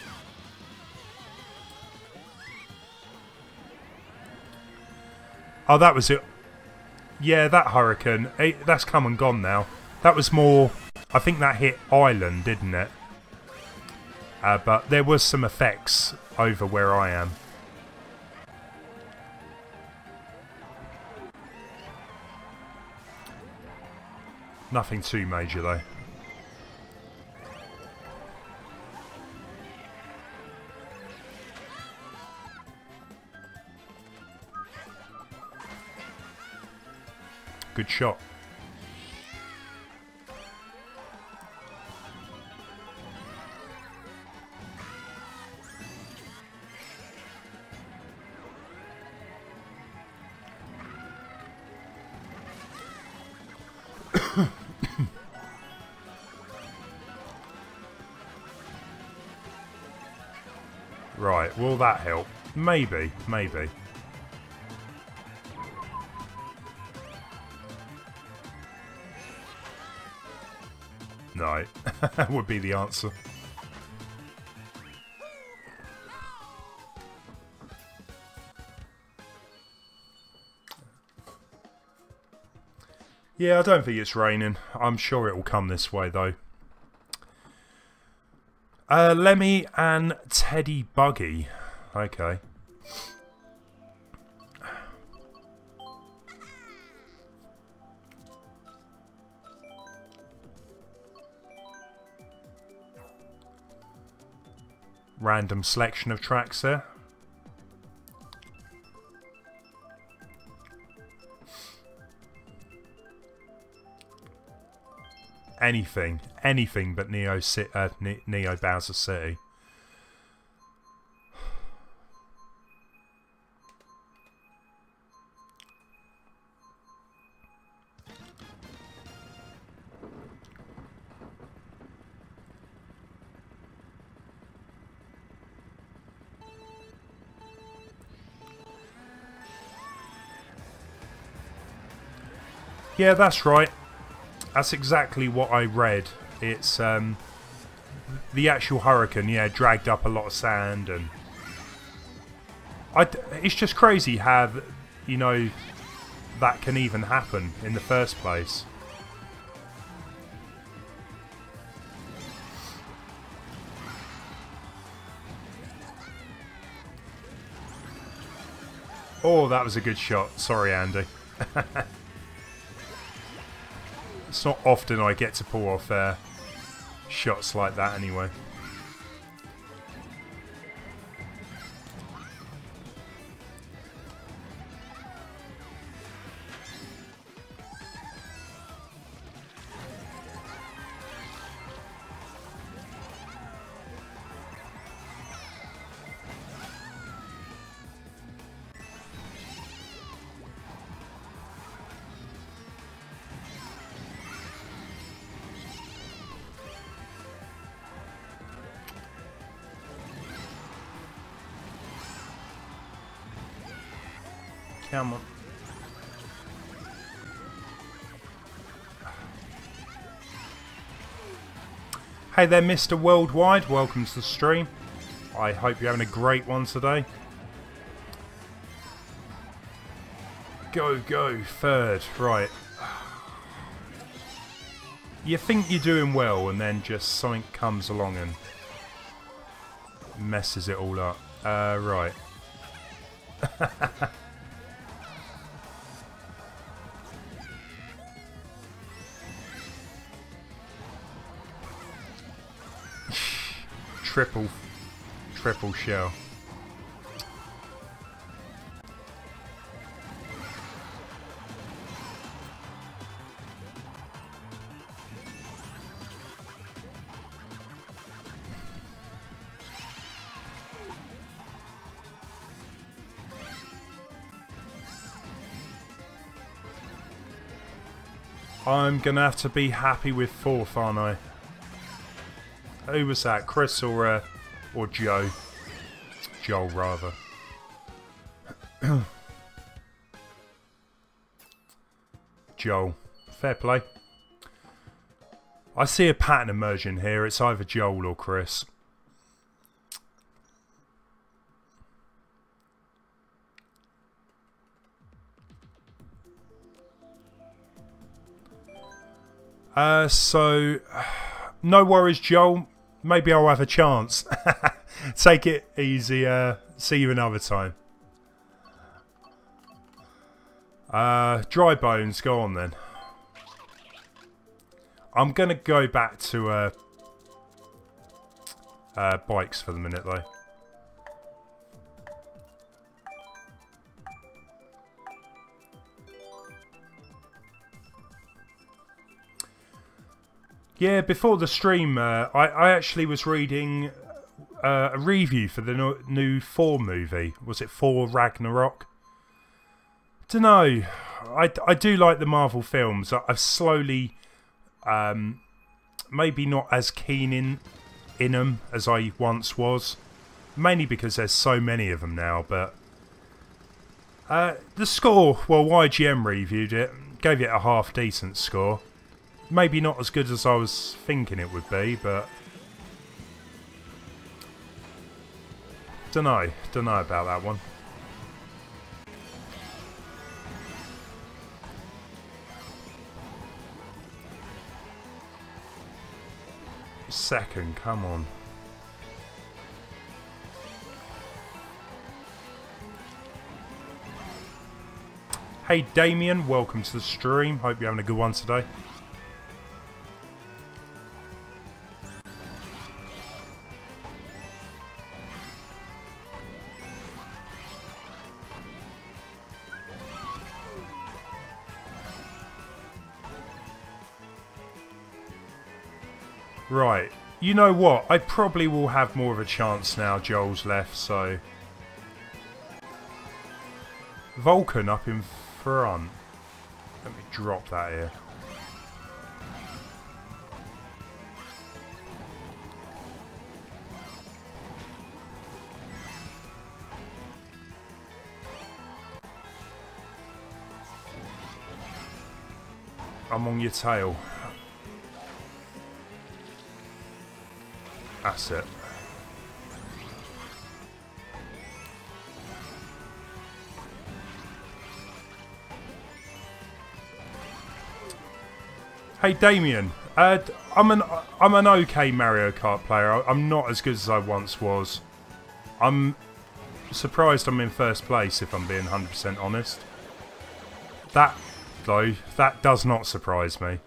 Oh, that was it. Yeah, that hurricane, that's come and gone now. That was more... I think that hit Ireland, didn't it? But there was some effects over where I am. Nothing too major though. Good shot. Right, will that help? Maybe, maybe. No, would be the answer. Yeah, I don't think it's raining. I'm sure it will come this way though. Lemmy and Teddy Buggy. Okay. Random selection of tracks there. Anything but Neo Bowser City. Yeah, that's right. That's exactly what I read. It's the actual hurricane, yeah, dragged up a lot of sand, and it's just crazy how, you know, that can even happen in the first place. Oh, that was a good shot. Sorry, Andy. It's not often I get to pull off shots like that anyway. Come on. Hey there, Mr. Worldwide. Welcome to the stream. I hope you're having a great one today. Go, go, third. Right. You think you're doing well, and then just something comes along and messes it all up. Right. Triple shell. I'm gonna have to be happy with fourth, aren't I? Who was that? Chris or Joe? Joel, rather. Joel. Fair play. I see a pattern emerging here. It's either Joel or Chris. So no worries, Joel. maybe I'll have a chance. Take it easy. See you another time. Dry bones, go on then. I'm going to go back to bikes for the minute though. Yeah, before the stream, I actually was reading a review for the new Thor movie. Was it Thor Ragnarok? Dunno. I do like the Marvel films. I've slowly, maybe not as keen in them as I once was. Mainly because there's so many of them now, but... the score, well, YGM reviewed it. Gave it a half-decent score. Maybe not as good as I was thinking it would be, but... Dunno about that one. Second, come on. Hey Damien, welcome to the stream. Hope you're having a good one today. Right, you know what? I probably will have more of a chance now Joel's left, so... Vulcan up in front. Let me drop that here. I'm on your tail. That's it. Hey Damien, I'm an okay Mario Kart player. I'm not as good as I once was. I'm surprised I'm in first place, if I'm being 100% honest. That, though, that does not surprise me.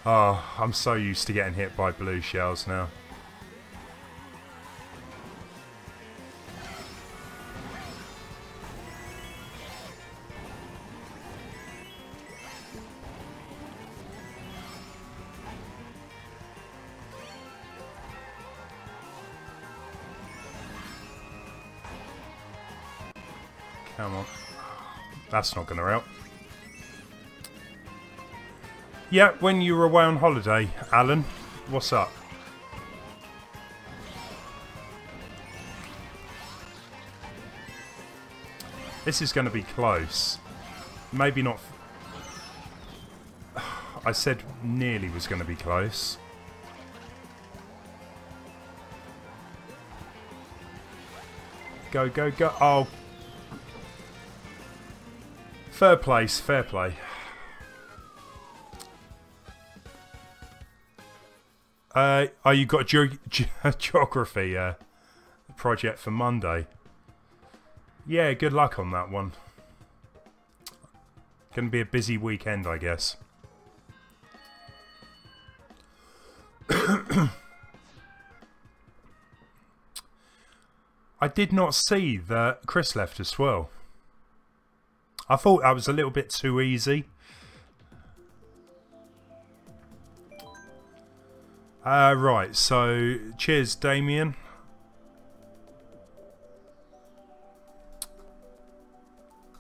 Oh, I'm so used to getting hit by blue shells now. Come on. That's not going to help. Yeah, when you were away on holiday, Alan, what's up? This is going to be close. Maybe not... I said nearly was going to be close. Go, go, go. Oh. Fair place, fair play. Oh, you got a geography project for Monday. Yeah, good luck on that one. Gonna be a busy weekend, I guess. I did not see that Chris left as well. I thought that was a little bit too easy. Right, so cheers Damien.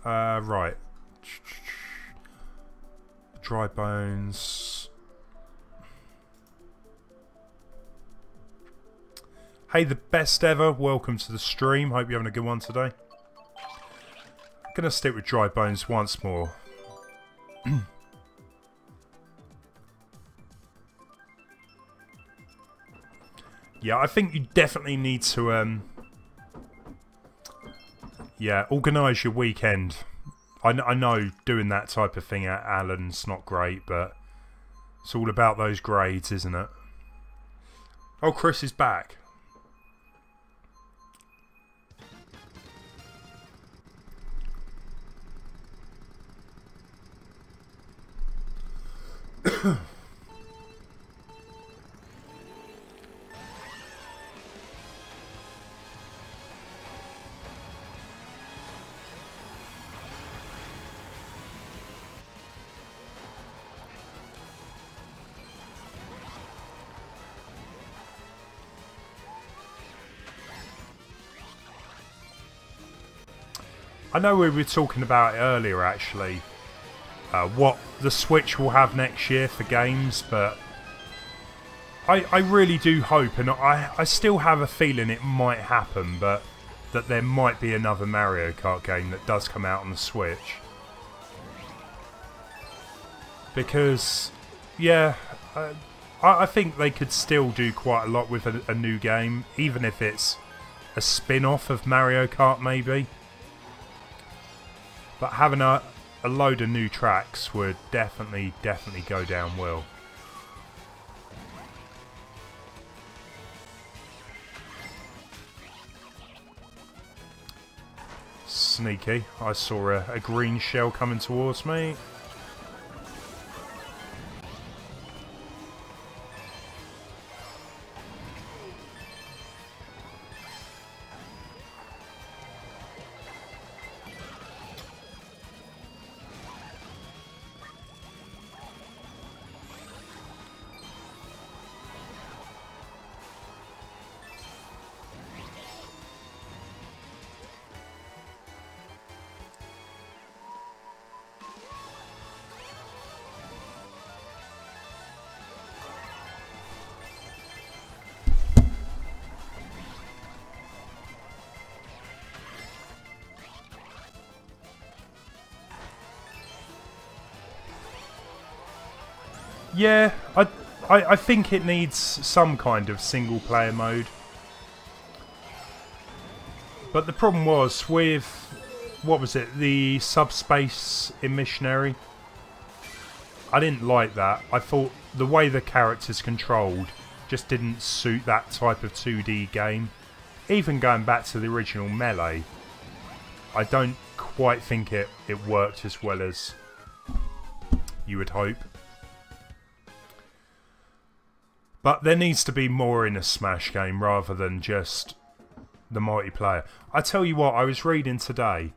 Right. Dry bones. Hey, the best ever, welcome to the stream. Hope you're having a good one today. I'm gonna stick with dry bones once more. Yeah, I think you definitely need to, yeah, organise your weekend. I know doing that type of thing at Allen's not great, but it's all about those grades, isn't it? Oh, Chris is back. I know we were talking about it earlier, actually, what the Switch will have next year for games, but I really do hope, and I still have a feeling it might happen, but that there might be another Mario Kart game that does come out on the Switch. Because, yeah, I think they could still do quite a lot with a new game, even if it's a spin-off of Mario Kart, maybe. But having a load of new tracks would definitely go down well. Sneaky. I saw a green shell coming towards me. Yeah, I think it needs some kind of single player mode. But the problem was with, what was it, the subspace in Missionary? I didn't like that. I thought the way the characters controlled just didn't suit that type of 2D game. Even going back to the original Melee, I don't quite think it worked as well as you would hope. But there needs to be more in a Smash game rather than just the multiplayer. I tell you what, I was reading today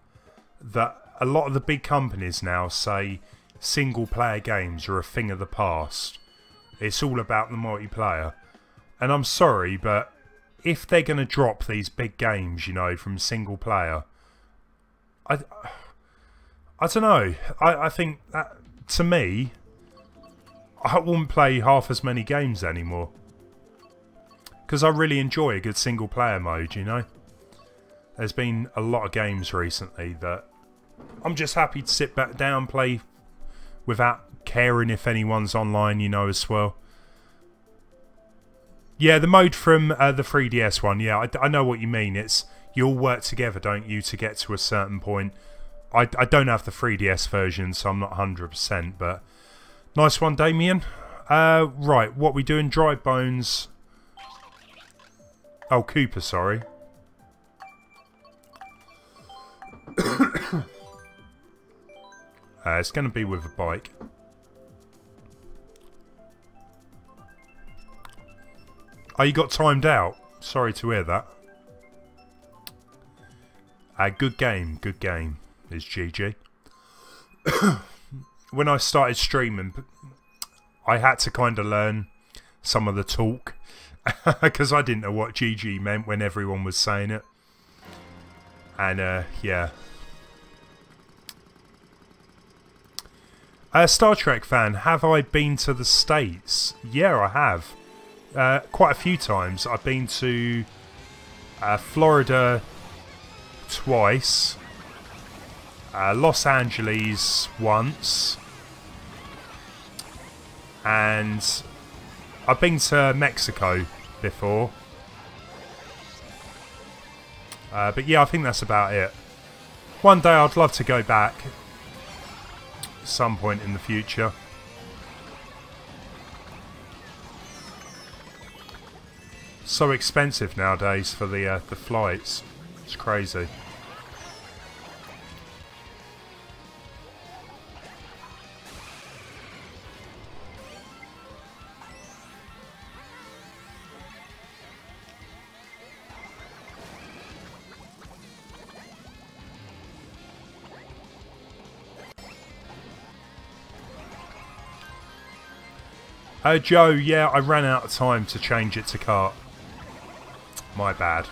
that a lot of the big companies now say single player games are a thing of the past. It's all about the multiplayer. And I'm sorry, but if they're going to drop these big games, you know, from single player, I don't know. I think that, to me, I wouldn't play half as many games anymore. Because I really enjoy a good single player mode, you know. There's been a lot of games recently that I'm just happy to sit back down, play without caring if anyone's online, you know, as well. Yeah, the mode from the 3DS one, yeah, I know what you mean. It's, you all work together, don't you, to get to a certain point. I don't have the 3DS version, so I'm not 100%, but nice one, Damien. Right, what we doing? Dry Bones. Oh, Cooper, sorry. It's going to be with a bike. Oh, you got timed out. Sorry to hear that. Good game, is GG. When I started streaming, I had to kind of learn some of the talk. Because I didn't know what GG meant when everyone was saying it. And, yeah. Star Trek fan, have I been to the States? Yeah, I have. Quite a few times. I've been to Florida twice. Los Angeles once. And I've been to Mexico before. But yeah, I think that's about it. One day I'd love to go back. Some point in the future. So expensive nowadays for the flights. It's crazy. Joe, yeah, I ran out of time to change it to Kart. My bad.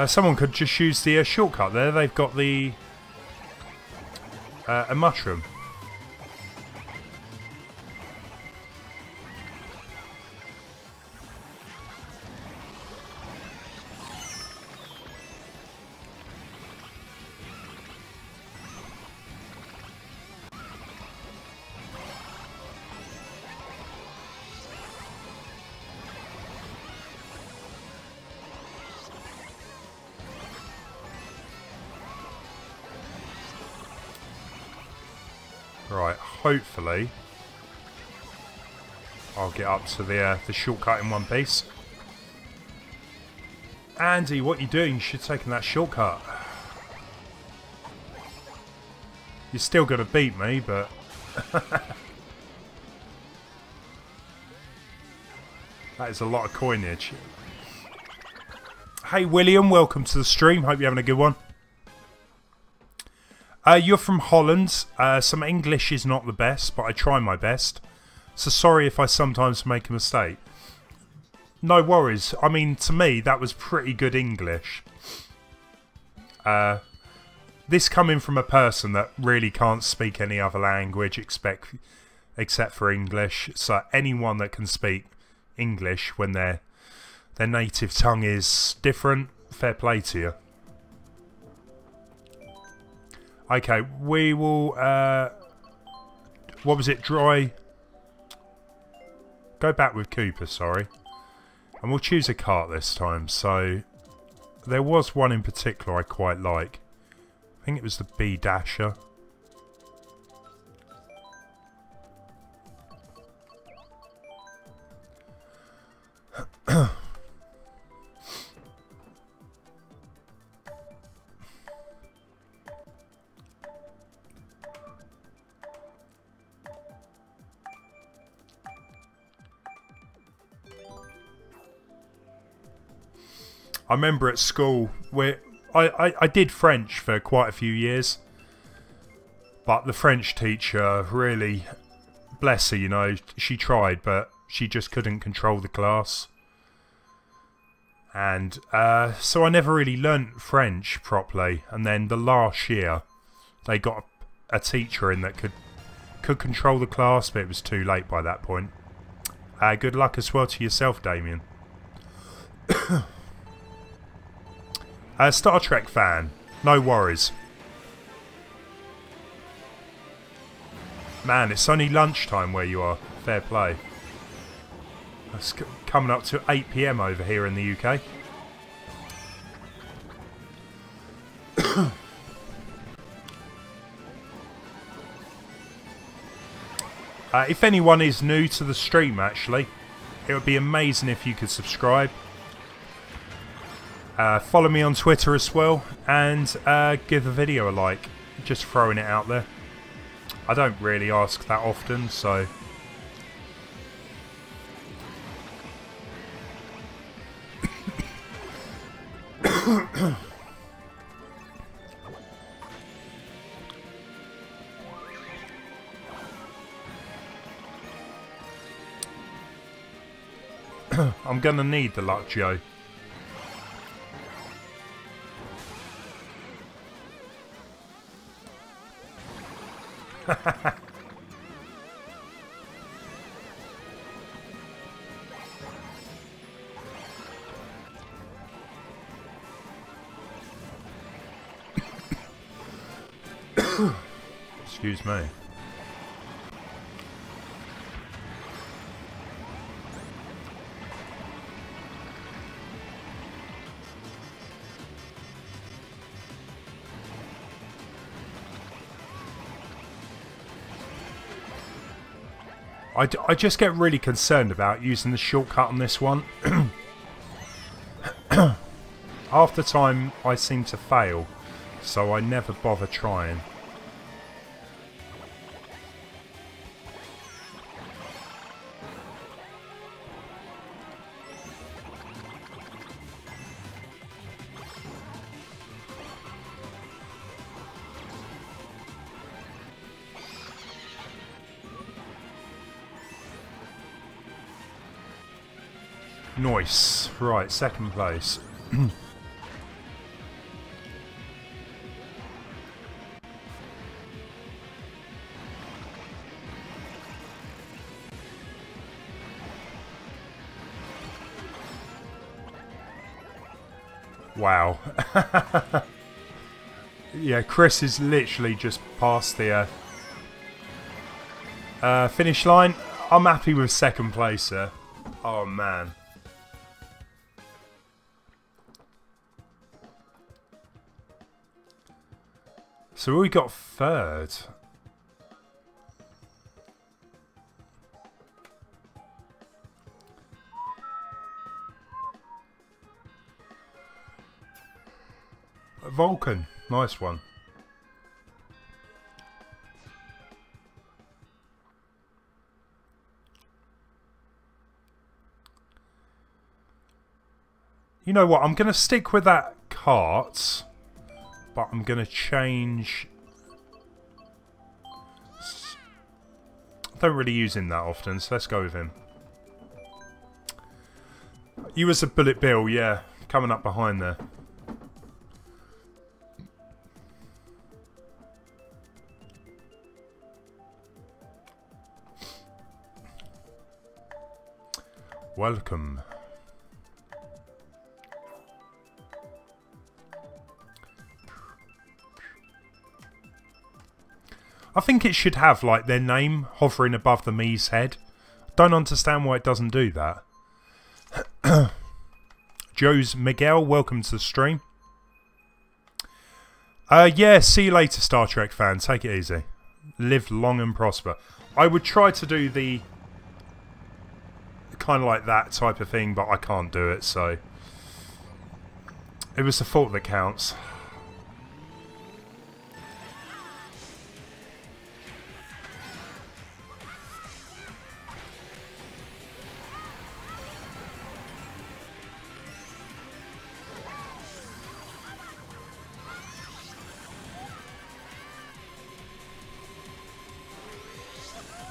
Someone could just use the shortcut there. They've got the a mushroom. Right, hopefully I'll get up to the shortcut in one piece. Andy, what are you doing? You should have taken that shortcut. You're still going to beat me, but... that is a lot of coinage. Hey William, welcome to the stream. Hope you're having a good one. You're from Holland. Some English is not the best, but I try my best. So sorry if I sometimes make a mistake. No worries. I mean, to me, that was pretty good English. This coming from a person that really can't speak any other language except for English. So anyone that can speak English when their native tongue is different, fair play to you. Okay, we will, what was it, dry? Go back with Cooper, sorry. And we'll choose a Kart this time, so... There was one in particular I quite like. I think it was the B Dasher. I remember at school where I did French for quite a few years, but the French teacher really, bless her, you know, she tried, but she just couldn't control the class. And so I never really learnt French properly. And then the last year, they got a teacher in that could control the class, but it was too late by that point. Good luck as well to yourself, Damien. Star Trek fan, no worries. Man, it's only lunchtime where you are. Fair play. It's coming up to 8 PM over here in the UK. If anyone is new to the stream, actually, it would be amazing if you could subscribe. Follow me on Twitter as well, and give the video a like. Just throwing it out there. I don't really ask that often, so... I'm gonna need the luck, Joe. Excuse me. I just get really concerned about using the shortcut on this one. Half the time I seem to fail, so I never bother trying. Nice. Right, second place. Wow. Yeah, Chris is literally just past the finish line. I'm happy with second place, sir. Oh, man. So we got third. Vulcan, nice one. You know what, I'm going to stick with that Kart, but I'm going to change. I don't really use him that often, so let's go with him. You as a Bullet Bill, yeah, coming up behind there. Welcome. I think it should have, like, their name hovering above the Mii's head. Don't understand why it doesn't do that. Joe's Miguel, welcome to the stream. Yeah, see you later, Star Trek fan. Take it easy. Live long and prosper. I would try to do the kind of like that type of thing, but I can't do it, so it was the thought that counts.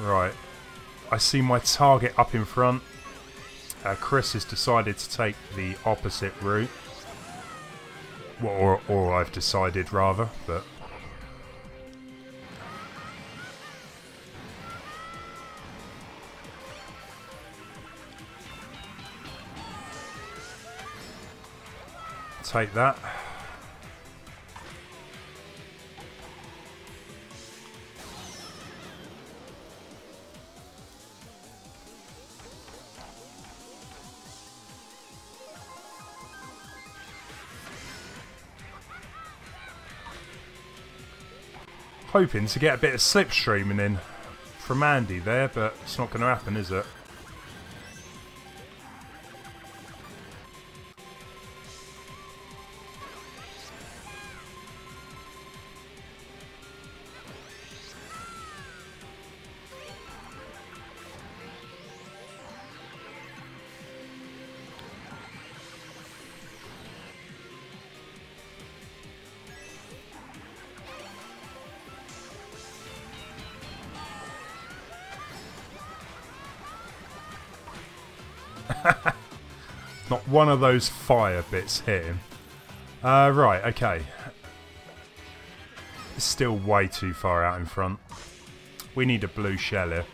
Right, I see my target up in front. Chris has decided to take the opposite route. Well, or I've decided rather, but... Take that. Hoping to get a bit of slipstreaming in from Andy there, but it's not going to happen, is it? Not one of those fire bits hit him. Right, okay. It's still way too far out in front. We need a blue shell here.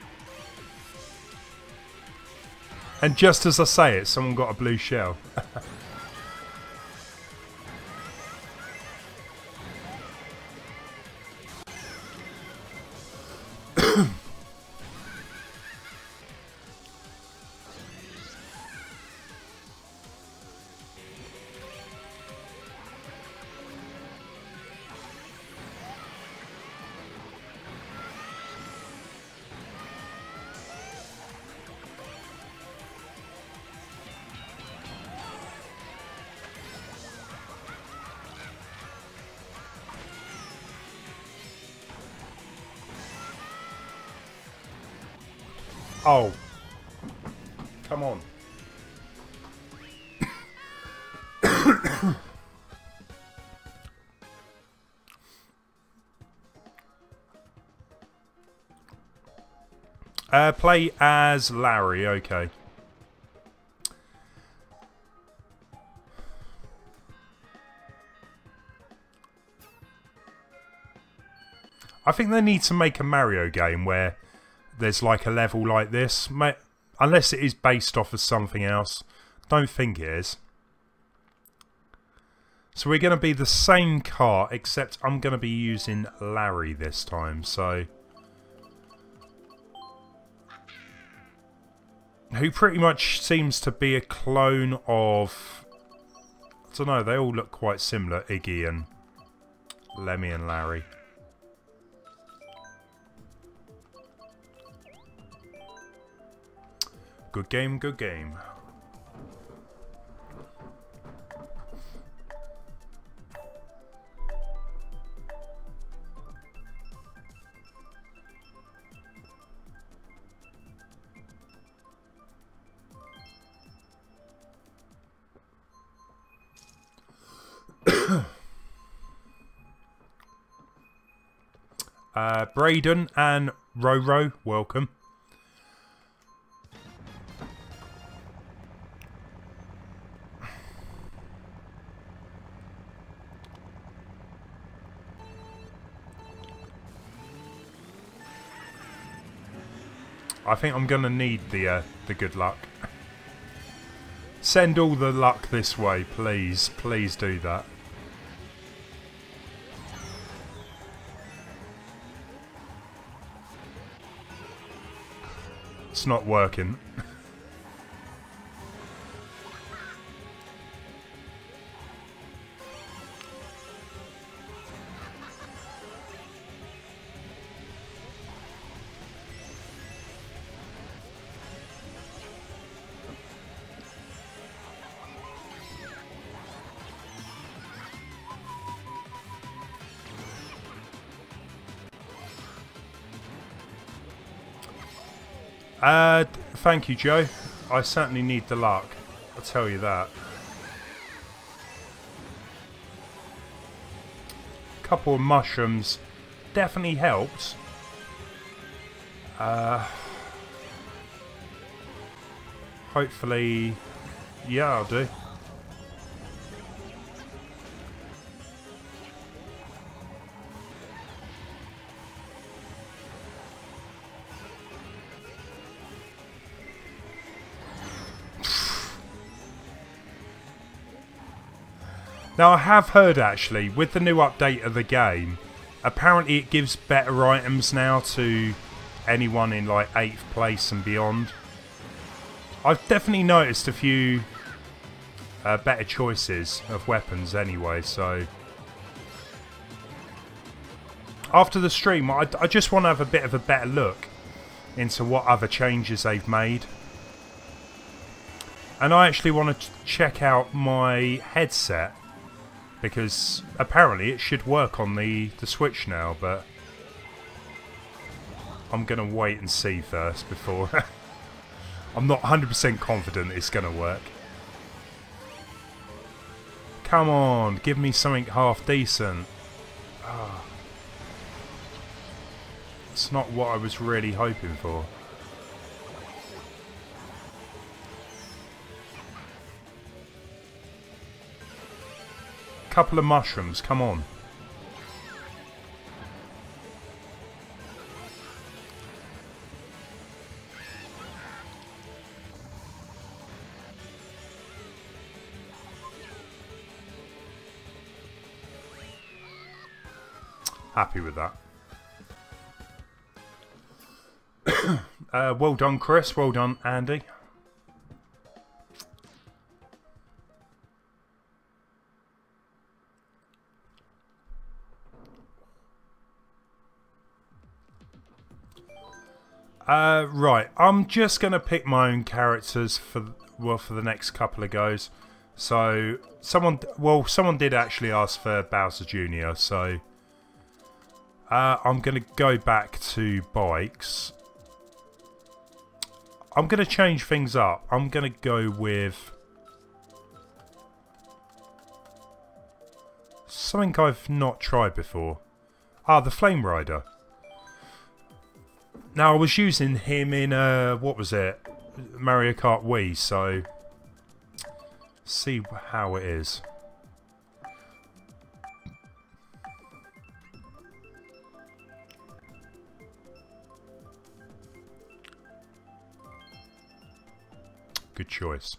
And just as I say it, someone got a blue shell. Oh. Come on. Play as Larry, okay. I think they need to make a Mario game where there's like a level like this. Unless it is based off of something else. Don't think it is. So we're going to be the same car, except I'm going to be using Larry this time, so... Who pretty much seems to be a clone of... I don't know, they all look quite similar, Iggy and Lemmy and Larry. Good game, good game. Braden and Roro, welcome. I think I'm gonna need the good luck. Send all the luck this way, please. Please do that. It's not working. Thank you, Joe. I certainly need the luck. I'll tell you that. Couple of mushrooms definitely helped. Hopefully, yeah, I'll do. Now, I have heard, actually, with the new update of the game, apparently it gives better items now to anyone in, like, 8th place and beyond. I've definitely noticed a few better choices of weapons anyway, so... After the stream, I just want to have a bit of a better look into what other changes they've made. And I actually want to check out my headset. Because apparently it should work on the Switch now, but I'm going to wait and see first before... I'm not 100% confident it's going to work. Come on, give me something half decent. Oh. It's not what I was really hoping for. Couple of mushrooms, come on. Happy with that. Well done, Chris. Well done, Andy. Right, I'm just going to pick my own characters for the next couple of goes. So, someone did actually ask for Bowser Jr., so I'm going to go back to bikes. I'm going to change things up. I'm going to go with something I've not tried before. Ah, the Flame Rider. Now, I was using him in, what was it? Mario Kart Wii, so see how it is. Good choice.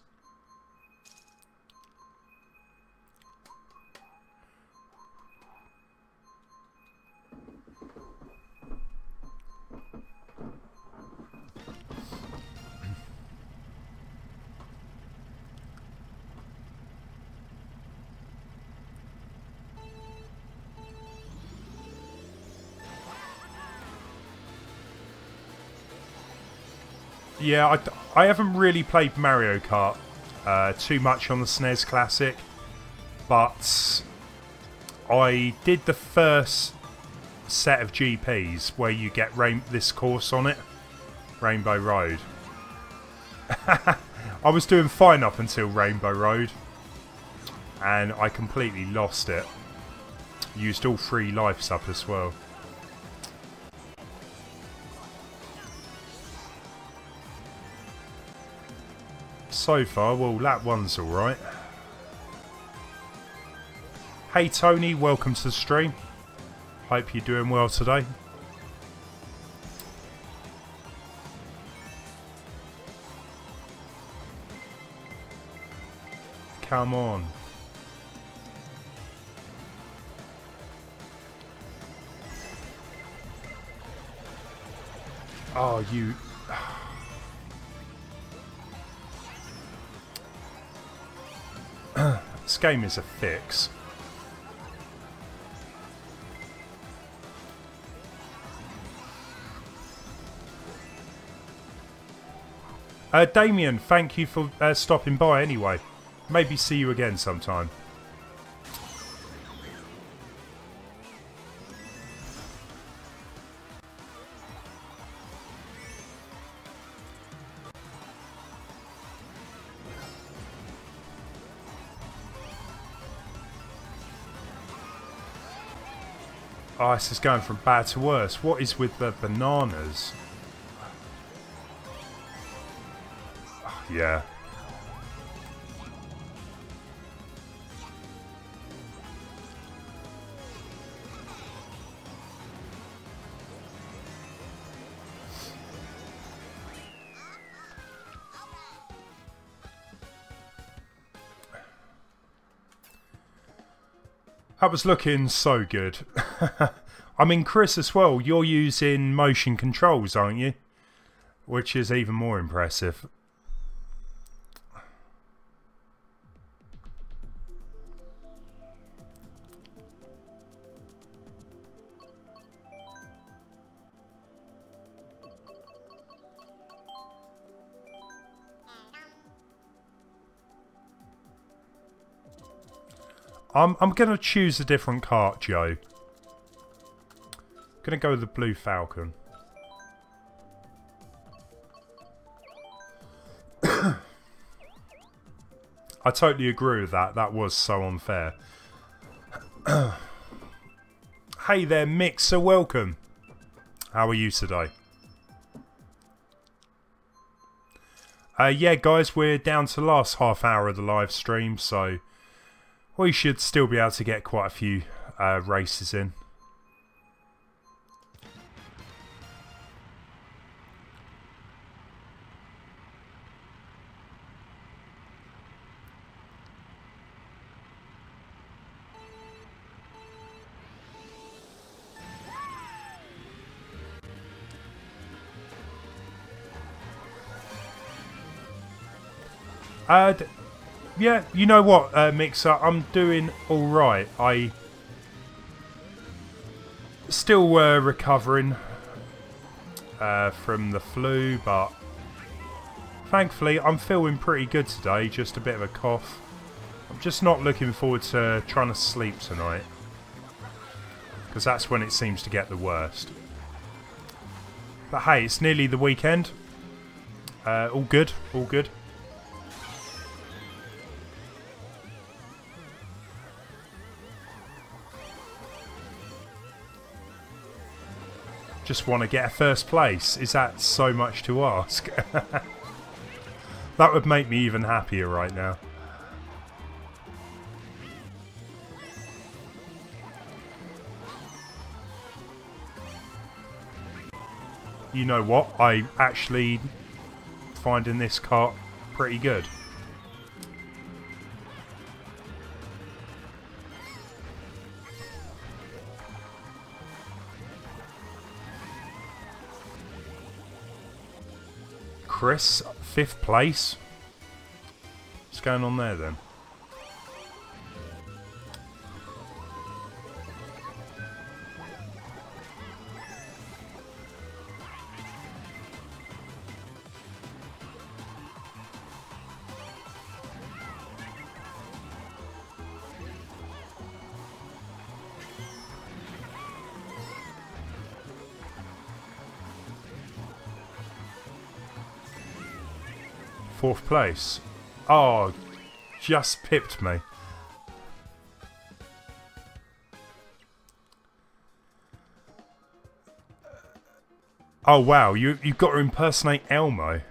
Yeah, I haven't really played Mario Kart too much on the SNES Classic, but I did the first set of GPs where you get this course on it, Rainbow Road. I was doing fine up until Rainbow Road, and I completely lost it. Used all 3 lives up as well. So far, well, that one's alright. Hey Tony, welcome to the stream. Hope you're doing well today. Come on. Oh, you... This game is a fix. Damien, thank you for stopping by anyway. Maybe see you again sometime. Oh, this is going from bad to worse. What is with the bananas? Oh, yeah. That was looking so good. I mean, Chris as well, you're using motion controls, aren't you? Which is even more impressive. I'm going to choose a different kart, Joe. I'm going to go with the Blue Falcon. I totally agree with that. That was so unfair. Hey there, Mixer. Welcome. How are you today? Yeah, guys, we're down to the last half hour of the live stream, so we should still be able to get quite a few races in. Yeah, you know what, Mixer, I'm doing alright. I still recovering from the flu, but thankfully I'm feeling pretty good today, just a bit of a cough. I'm just not looking forward to trying to sleep tonight, because that's when it seems to get the worst. But hey, it's nearly the weekend. All good, all good. Just want to get a first place. Is that so much to ask? That would make me even happier right now. You know what? I actually finding this kart pretty good. Chris, 5th place. What's going on there then? Fourth place. Oh, just pipped me. Oh wow, you've got to impersonate Elmo.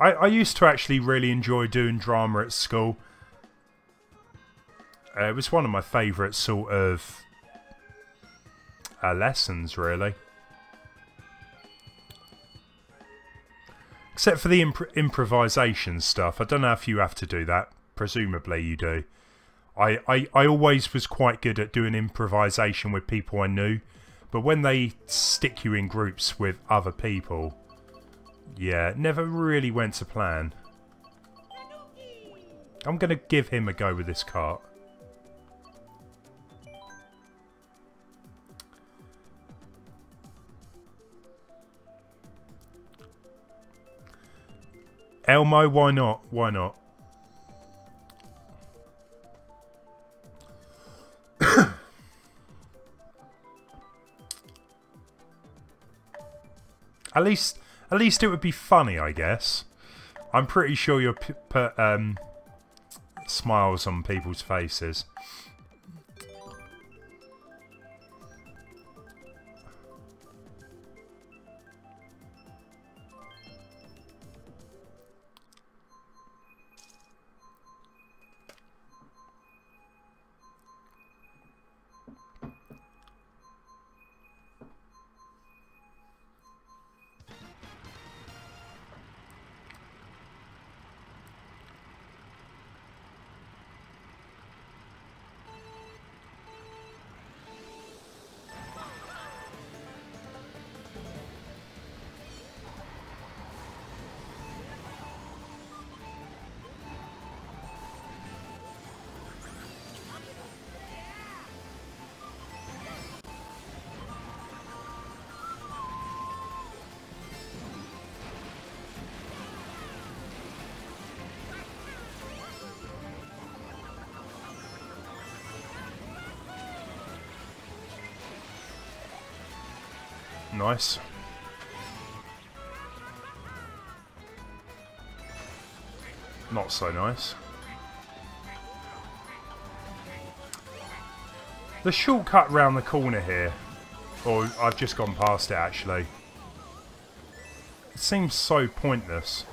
I used to actually really enjoy doing drama at school. It was one of my favourite sort of lessons, really. Except for the improvisation stuff. I don't know if you have to do that. Presumably you do. I always was quite good at doing improvisation with people I knew. But when they stick you in groups with other people, yeah, it never really went to plan. I'm going to give him a go with this kart. Elmo, why not? Why not? At least it would be funny, I guess. I'm pretty sure you'll put smiles on people's faces. Nice. Not so nice. The shortcut round the corner here, or I've just gone past it actually, it seems so pointless.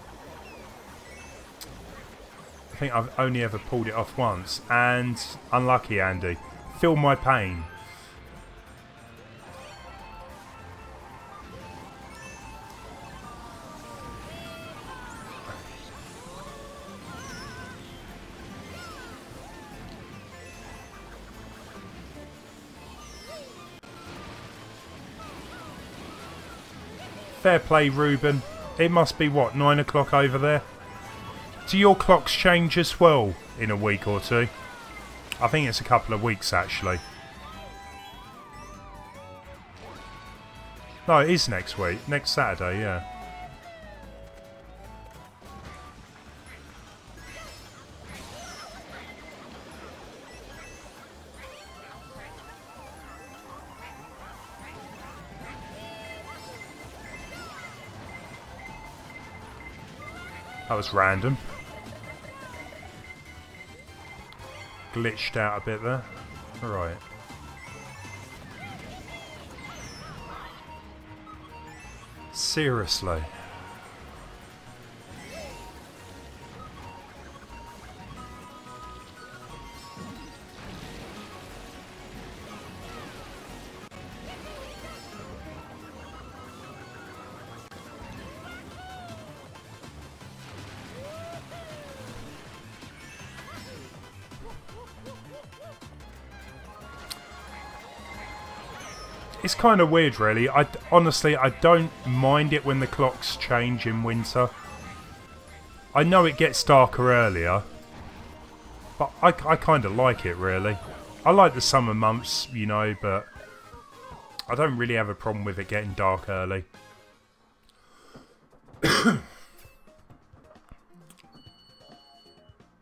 I think I've only ever pulled it off once, and unlucky Andy. Feel my pain. Fair play, Ruben. It must be, what, 9 o'clock over there? Do your clocks change as well in a week or two? I think it's a couple of weeks, actually. No, it is next week. Next Saturday, yeah. That was random. Glitched out a bit there. Alright. Seriously. It's kind of weird, really. Honestly, I don't mind it when the clocks change in winter. I know it gets darker earlier, but I kind of like it, really. I like the summer months, you know, but I don't really have a problem with it getting dark early.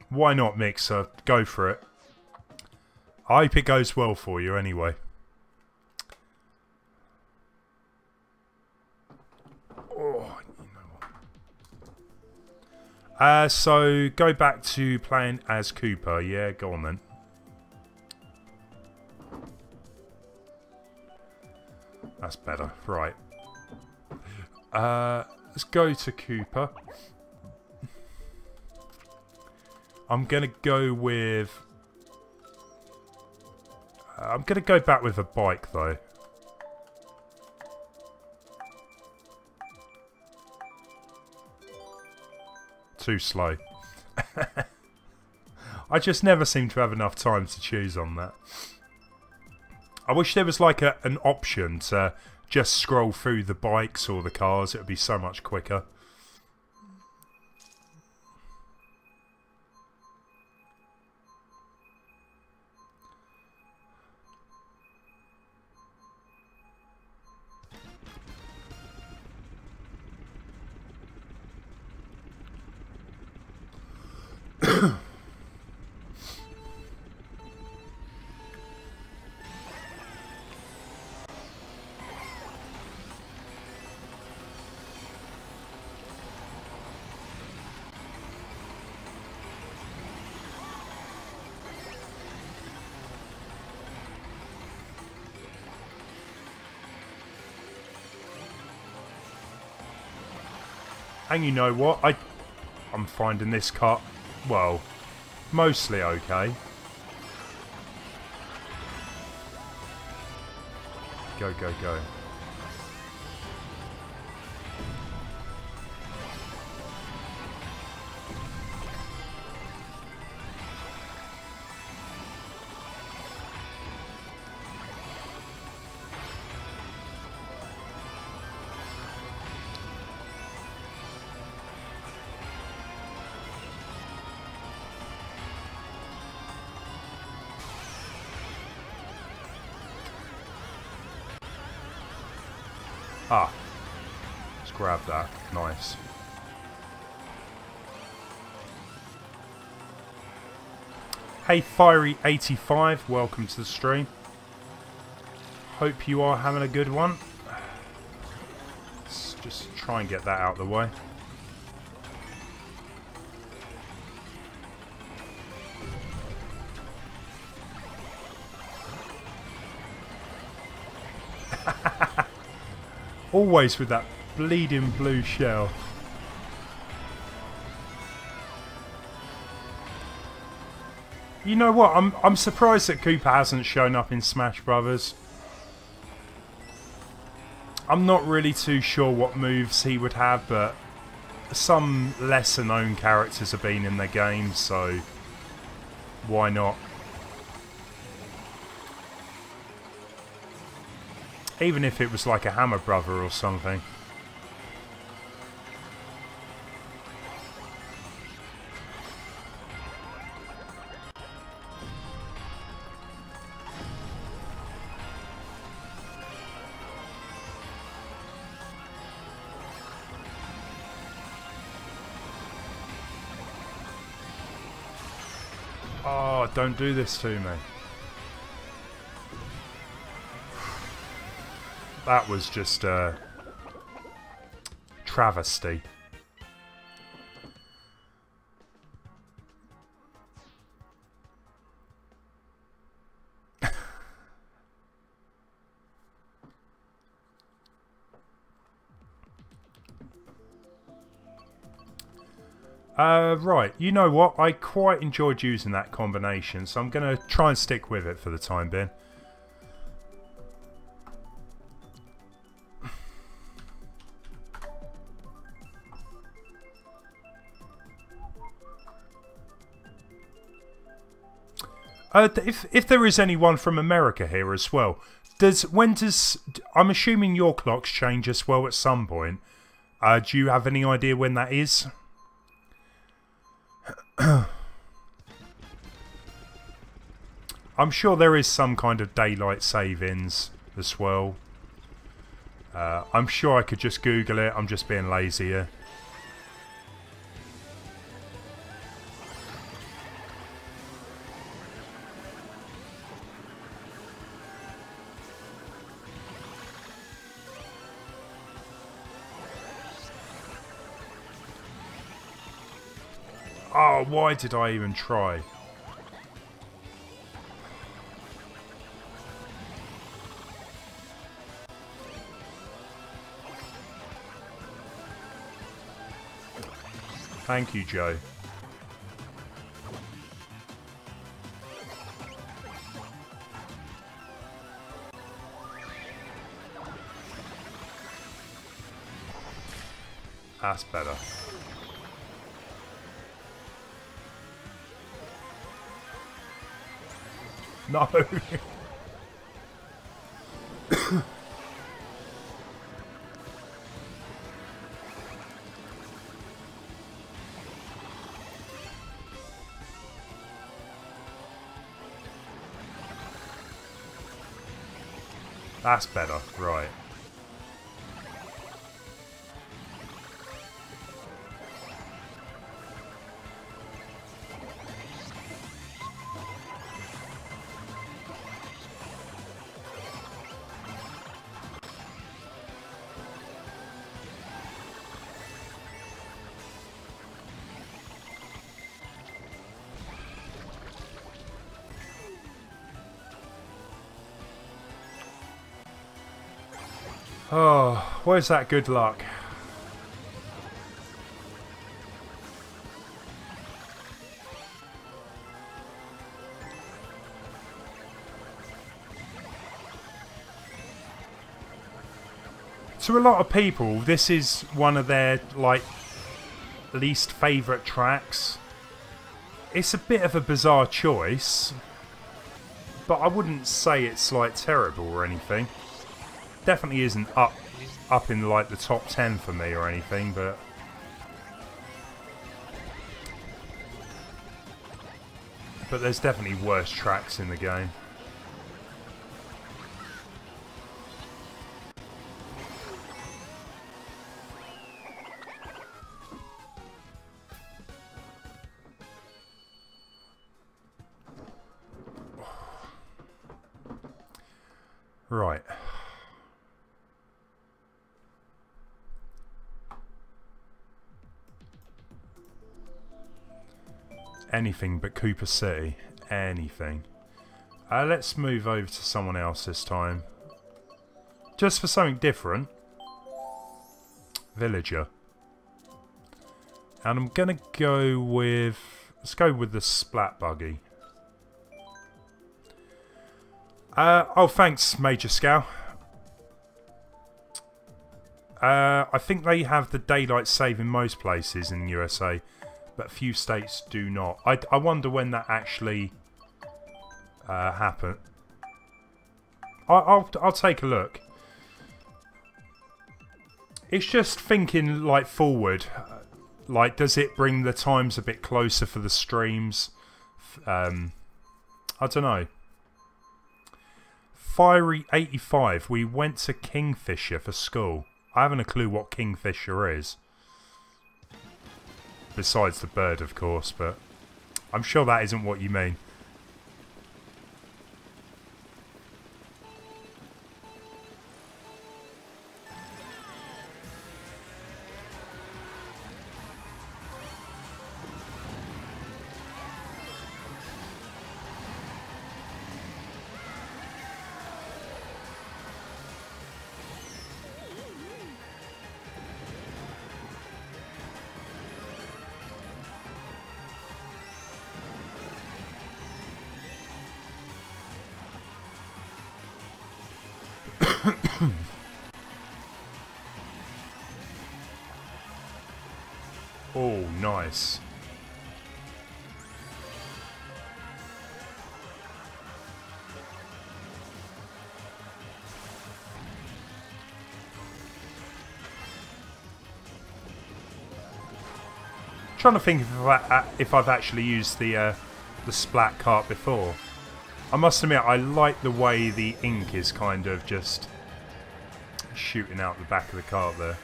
Why not, Mixer? Go for it. I hope it goes well for you, anyway. So go back to playing as Cooper. Yeah, go on then. That's better. Right. Let's go to Cooper. I'm gonna go with... I'm gonna go back with a bike though. Too slow. I just never seem to have enough time to choose on that. I wish there was like an option to just scroll through the bikes or the cars. It would be so much quicker. And you know what? I'm finding this cut, well, mostly okay. Go, go, go. Ah, let's grab that. Nice. Hey Fiery85, welcome to the stream. Hope you are having a good one. Let's just try and get that out of the way. Always with that bleeding blue shell. You know what? I'm surprised that Cooper hasn't shown up in Smash Brothers. I'm not really too sure what moves he would have, but some lesser known characters have been in the game, so why not? Even if it was like a Hammer Brother or something. Oh, don't do this to me. That was just a travesty. Right, you know what? I quite enjoyed using that combination, so I'm going to try and stick with it for the time being. If there is anyone from America here as well, I'm assuming your clocks change as well at some point. Do you have any idea when that is? I'm sure there is some kind of daylight savings as well. I'm sure I could just Google it. I'm just being lazy here. Oh, why did I even try? Thank you, Joe. That's better. No. That's better, right. Oh, where's that good luck? To a lot of people, this is one of their, like, least favourite tracks. It's a bit of a bizarre choice, but I wouldn't say it's, like, terrible or anything. Definitely isn't up in like the top 10 for me or anything, but there's definitely worse tracks in the game. Right. Anything but Cooper City. Anything. Let's move over to someone else this time. Just for something different. Villager. And I'm going to go with... Let's go with the Splat Buggy. Oh, thanks, Major Scow. I think they have the daylight save in most places in the USA, but few states do not. I wonder when that actually happened. I'll take a look. It's just thinking like forward. Like, does it bring the times a bit closer for the streams? I don't know. Fiery85, we went to Kingfisher for school. I haven't a clue what Kingfisher is. Besides the bird, of course, but I'm sure that isn't what you mean. Oh, nice. Trying to think if I've actually used the splat cart before. I must admit, I like the way the ink is kind of just shooting out the back of the cart there.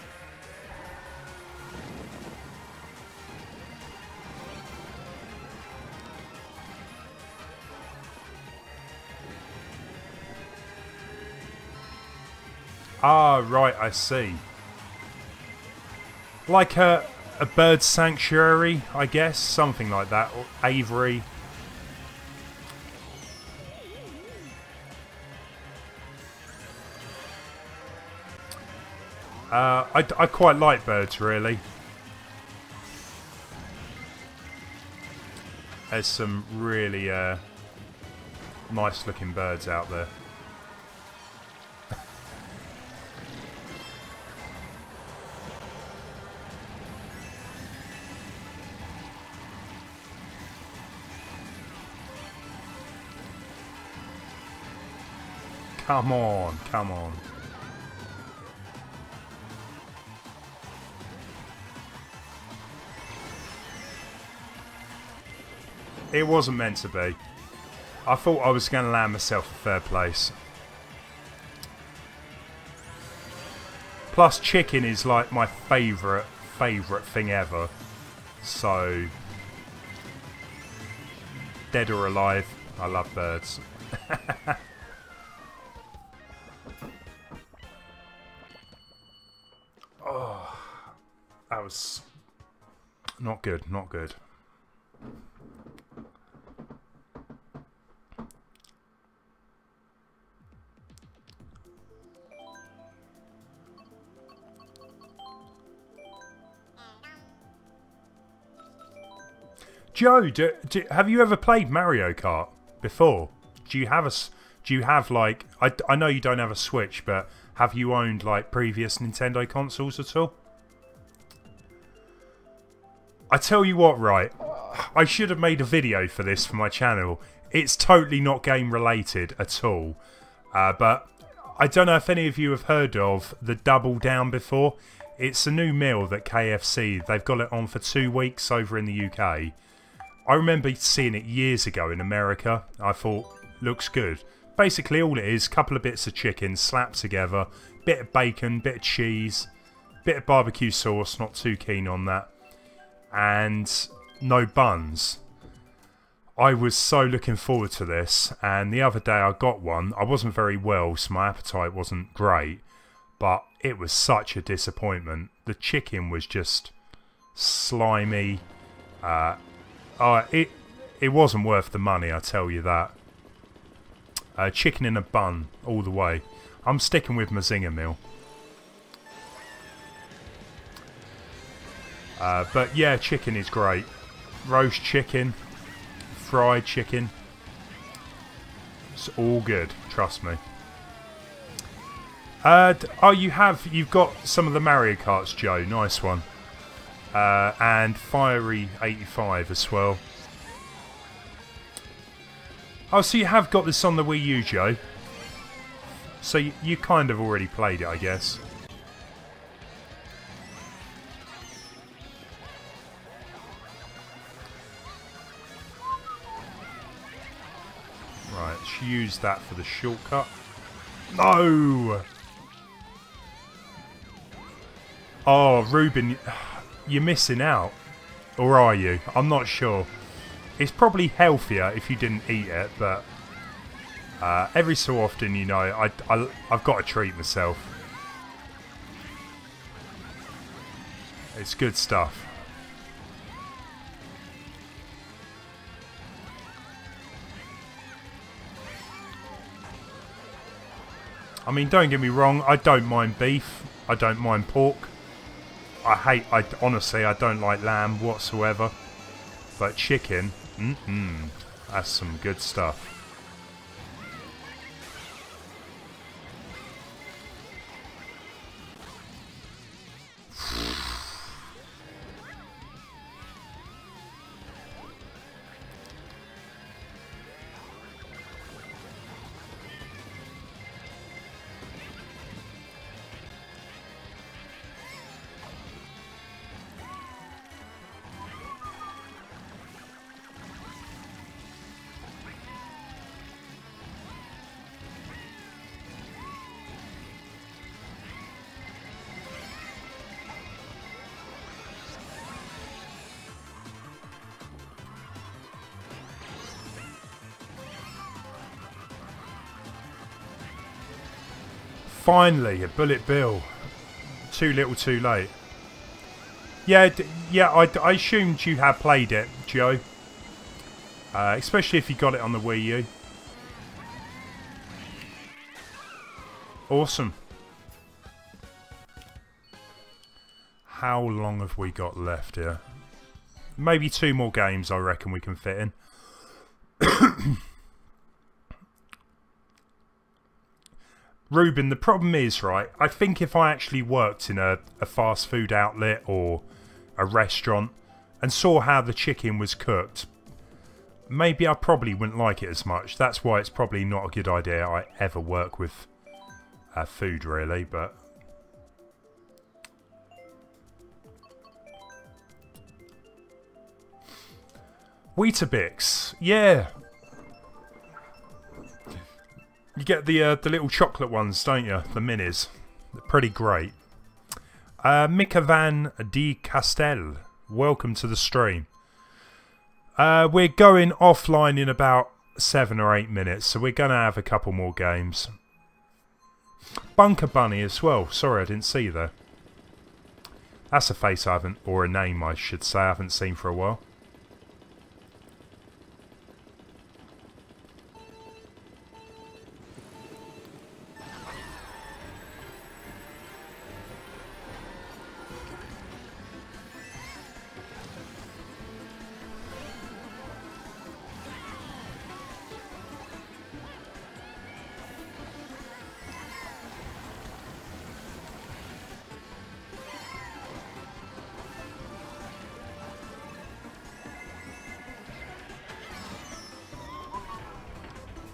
Ah, right, I see. Like a bird sanctuary, I guess, something like that, or aviary. I quite like birds, really. There's some really nice looking birds out there. Come on, come on. It wasn't meant to be. I thought I was going to land myself a third place. Plus, chicken is like my favourite thing ever. So, dead or alive, I love birds. Oh, that was not good, not good. Joe, have you ever played Mario Kart before? Do you have like I know you don't have a Switch, but have you owned like previous Nintendo consoles at all? I tell you what, right, I should have made a video for this for my channel. It's totally not game related at all, but I don't know if any of you have heard of the Double Down before. It's a new meal that KFC, they've got it on for 2 weeks over in the UK. I remember seeing it years ago in America. I thought, looks good. Basically all it is, couple of bits of chicken slapped together, bit of bacon, bit of cheese, bit of barbecue sauce, not too keen on that, and no buns. I was so looking forward to this, and the other day I got one. I wasn't very well, so my appetite wasn't great, but it was such a disappointment. The chicken was just slimy. It wasn't worth the money, I tell you that. Chicken in a bun, all the way. I'm sticking with my Zinger meal. But yeah, chicken is great. Roast chicken, fried chicken. It's all good, trust me. Oh, you've got some of the Mario Karts, Joe. Nice one. And Fiery 85 as well. Oh, so you have got this on the Wii U, Joe. So you kind of already played it, I guess. Right, let's use that for the shortcut. No! Oh, Ruben, you're missing out. Or are you? I'm not sure. It's probably healthier if you didn't eat it, but every so often, you know, I've got to treat myself. It's good stuff. I mean, don't get me wrong, I don't mind beef. I don't mind pork. Honestly, I don't like lamb whatsoever. But chicken, that's some good stuff. Finally, a bullet bill. Too little, too late. Yeah, yeah. I assumed you had played it, Joe. Especially if you got it on the Wii U. Awesome. How long have we got left here? Maybe 2 more games I reckon we can fit in. Ruben, the problem is, right, I think if I actually worked in a fast food outlet or a restaurant and saw how the chicken was cooked, maybe I probably wouldn't like it as much. That's why it's probably not a good idea I ever work with food, really, but... Weetabix, yeah. You get the little chocolate ones, don't you? The minis. They're pretty great. Mika Van de Castel, welcome to the stream. We're going offline in about 7 or 8 minutes, so we're going to have a couple more games. Bunker Bunny as well. Sorry, I didn't see you there. That's a face I haven't, or a name I should say, I haven't seen for a while.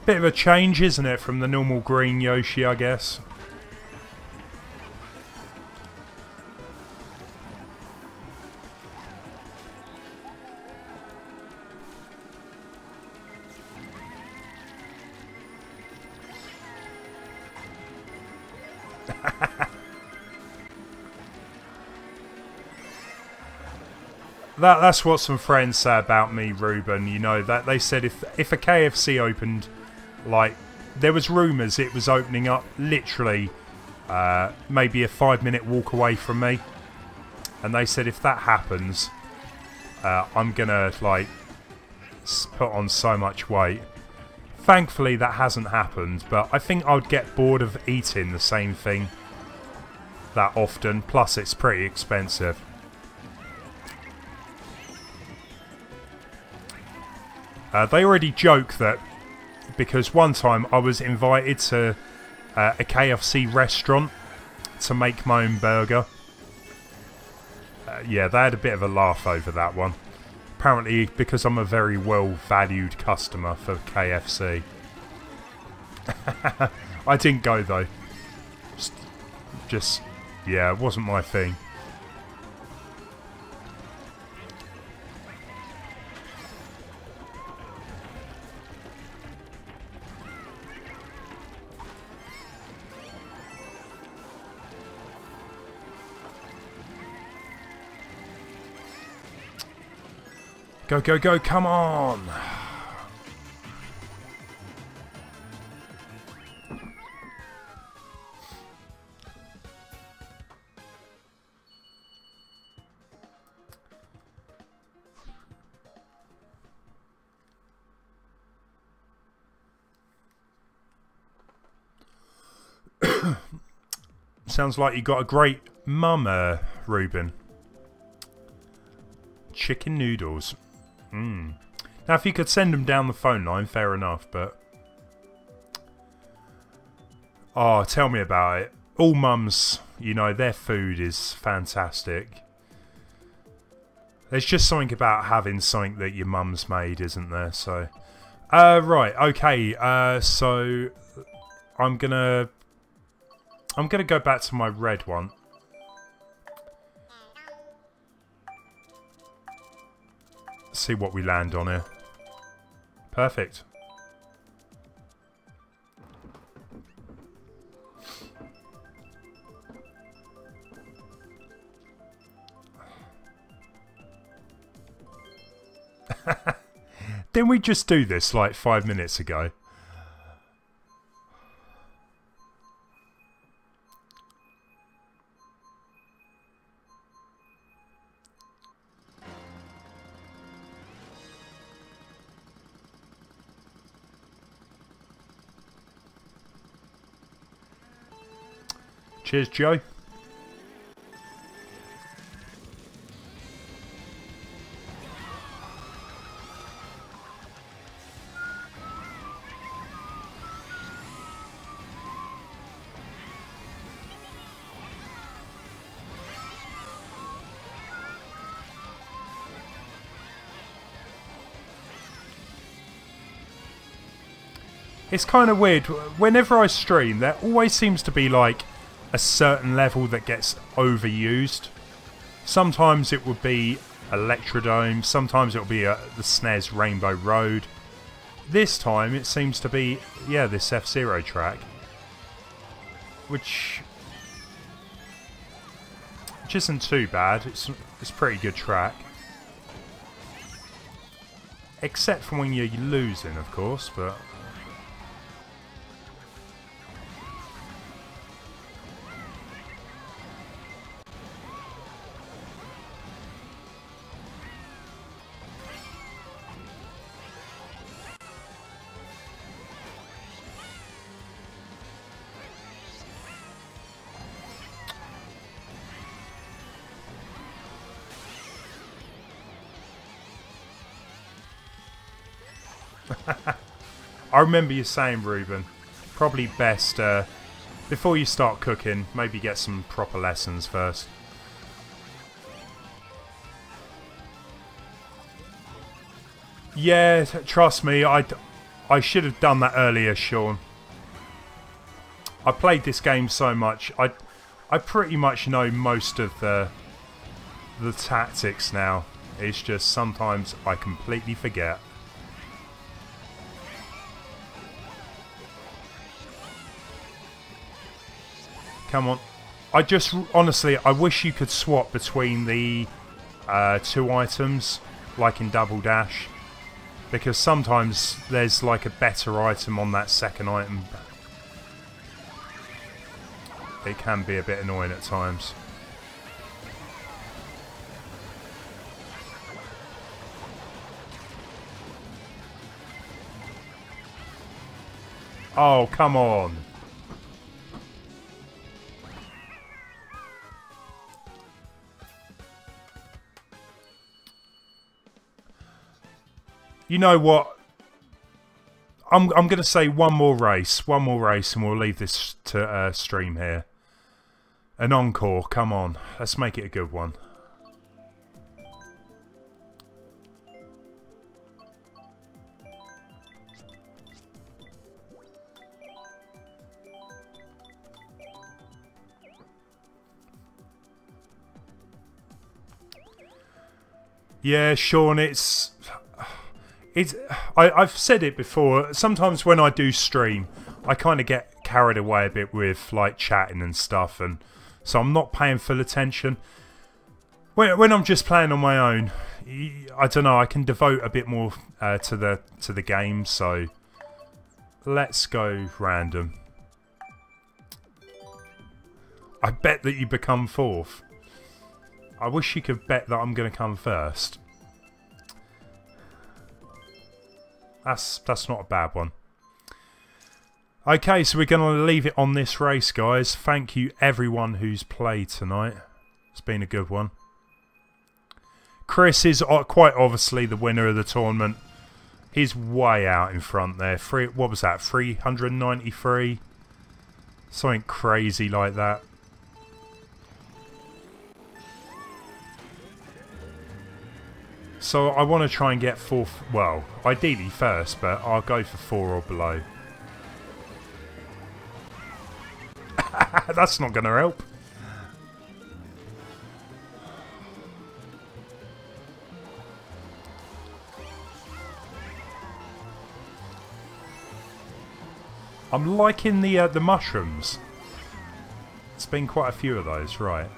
Bit of a change, isn't it, from the normal green Yoshi, I guess. That's what some friends say about me, Ruben. You know, that they said if a KFC opened, like, there was rumours it was opening up literally maybe a 5-minute walk away from me. And they said if that happens, I'm going to, like, put on so much weight. Thankfully, that hasn't happened, but I think I'd get bored of eating the same thing that often. Plus, it's pretty expensive. They already joke that because one time I was invited to a KFC restaurant to make my own burger. Yeah, they had a bit of a laugh over that one. Apparently because I'm a very well valued customer for KFC. I didn't go though. Just yeah, it wasn't my thing. Go, go, go, come on! Sounds like you got a great mum, Ruben. Chicken noodles. Now, if you could send them down the phone line, fair enough, but... Oh, tell me about it. All mums, you know, their food is fantastic. There's just something about having something that your mum's made, isn't there? So, right, okay, so... I'm gonna go back to my red one. See what we land on here. Perfect. Didn't we just do this like 5 minutes ago? Cheers, Joe. It's kind of weird. Whenever I stream, there always seems to be like a certain level that gets overused. Sometimes it would be Electrodome, sometimes it will be the SNES Rainbow Road. This time it seems to be, yeah, this F-Zero track. Which isn't too bad. It's a pretty good track. Except for when you're losing, of course, but... I remember you saying, Ruben, probably best, before you start cooking, maybe get some proper lessons first. Yeah, trust me, I should have done that earlier, Sean. I played this game so much, I pretty much know most of the tactics now. It's just sometimes I completely forget. Come on. Honestly, I wish you could swap between the two items, like in Double Dash. Because sometimes there's like a better item on that second item. It can be a bit annoying at times. Oh, come on. You know what? I'm going to say one more race, and we'll leave this to stream here. An encore, come on. Let's make it a good one. Yeah, Sean, I've said it before, sometimes when I do stream, I kind of get carried away a bit with like chatting and stuff, and so I'm not paying full attention. When I'm just playing on my own, I don't know, I can devote a bit more to the game, so let's go random. I bet that you become fourth. I wish you could bet that I'm going to come first. That's not a bad one. Okay, so we're going to leave it on this race, guys. Thank you everyone who's played tonight. It's been a good one. Chris is quite obviously the winner of the tournament. He's way out in front there. What was that? 393? Something crazy like that. So I want to try and get fourth, well, ideally first, but I'll go for 4 or below. That's not going to help. I'm liking the mushrooms. It's been quite a few of those, right?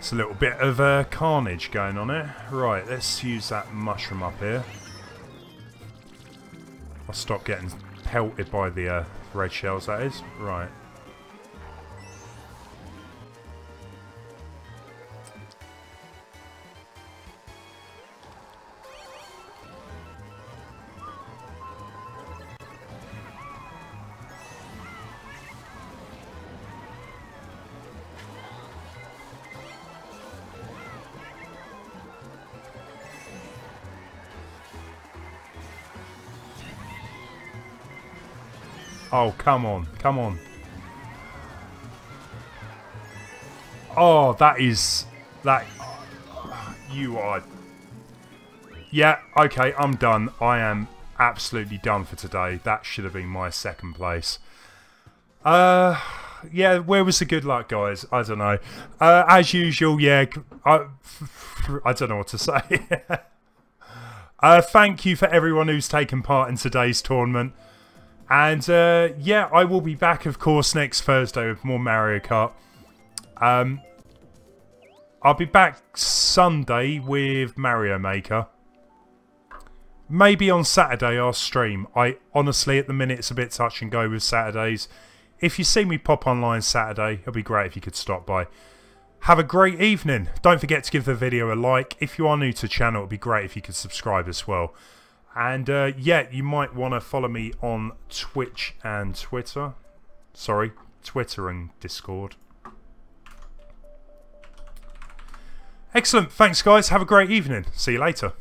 It's a little bit of carnage going on here. Right, let's use that mushroom up here. I'll stop getting pelted by the red shells, that is. Right. Oh, come on. Come on. Oh, that is... That... You are... Yeah, okay, I'm done. I am absolutely done for today. That should have been my second place. Yeah, where was the good luck, guys? I don't know. As usual, yeah, I don't know what to say. Thank you for everyone who's taken part in today's tournament. And, yeah, I will be back, of course, next Thursday with more Mario Kart. I'll be back Sunday with Mario Maker. Maybe on Saturday I'll stream. Honestly, at the minute, it's a bit touch and go with Saturdays. If you see me pop online Saturday, it'll be great if you could stop by. Have a great evening. Don't forget to give the video a like. If you are new to the channel, it'd be great if you could subscribe as well. And, yeah, you might want to follow me on Twitch and Twitter. Sorry, Twitter and Discord. Excellent. Thanks, guys. Have a great evening. See you later.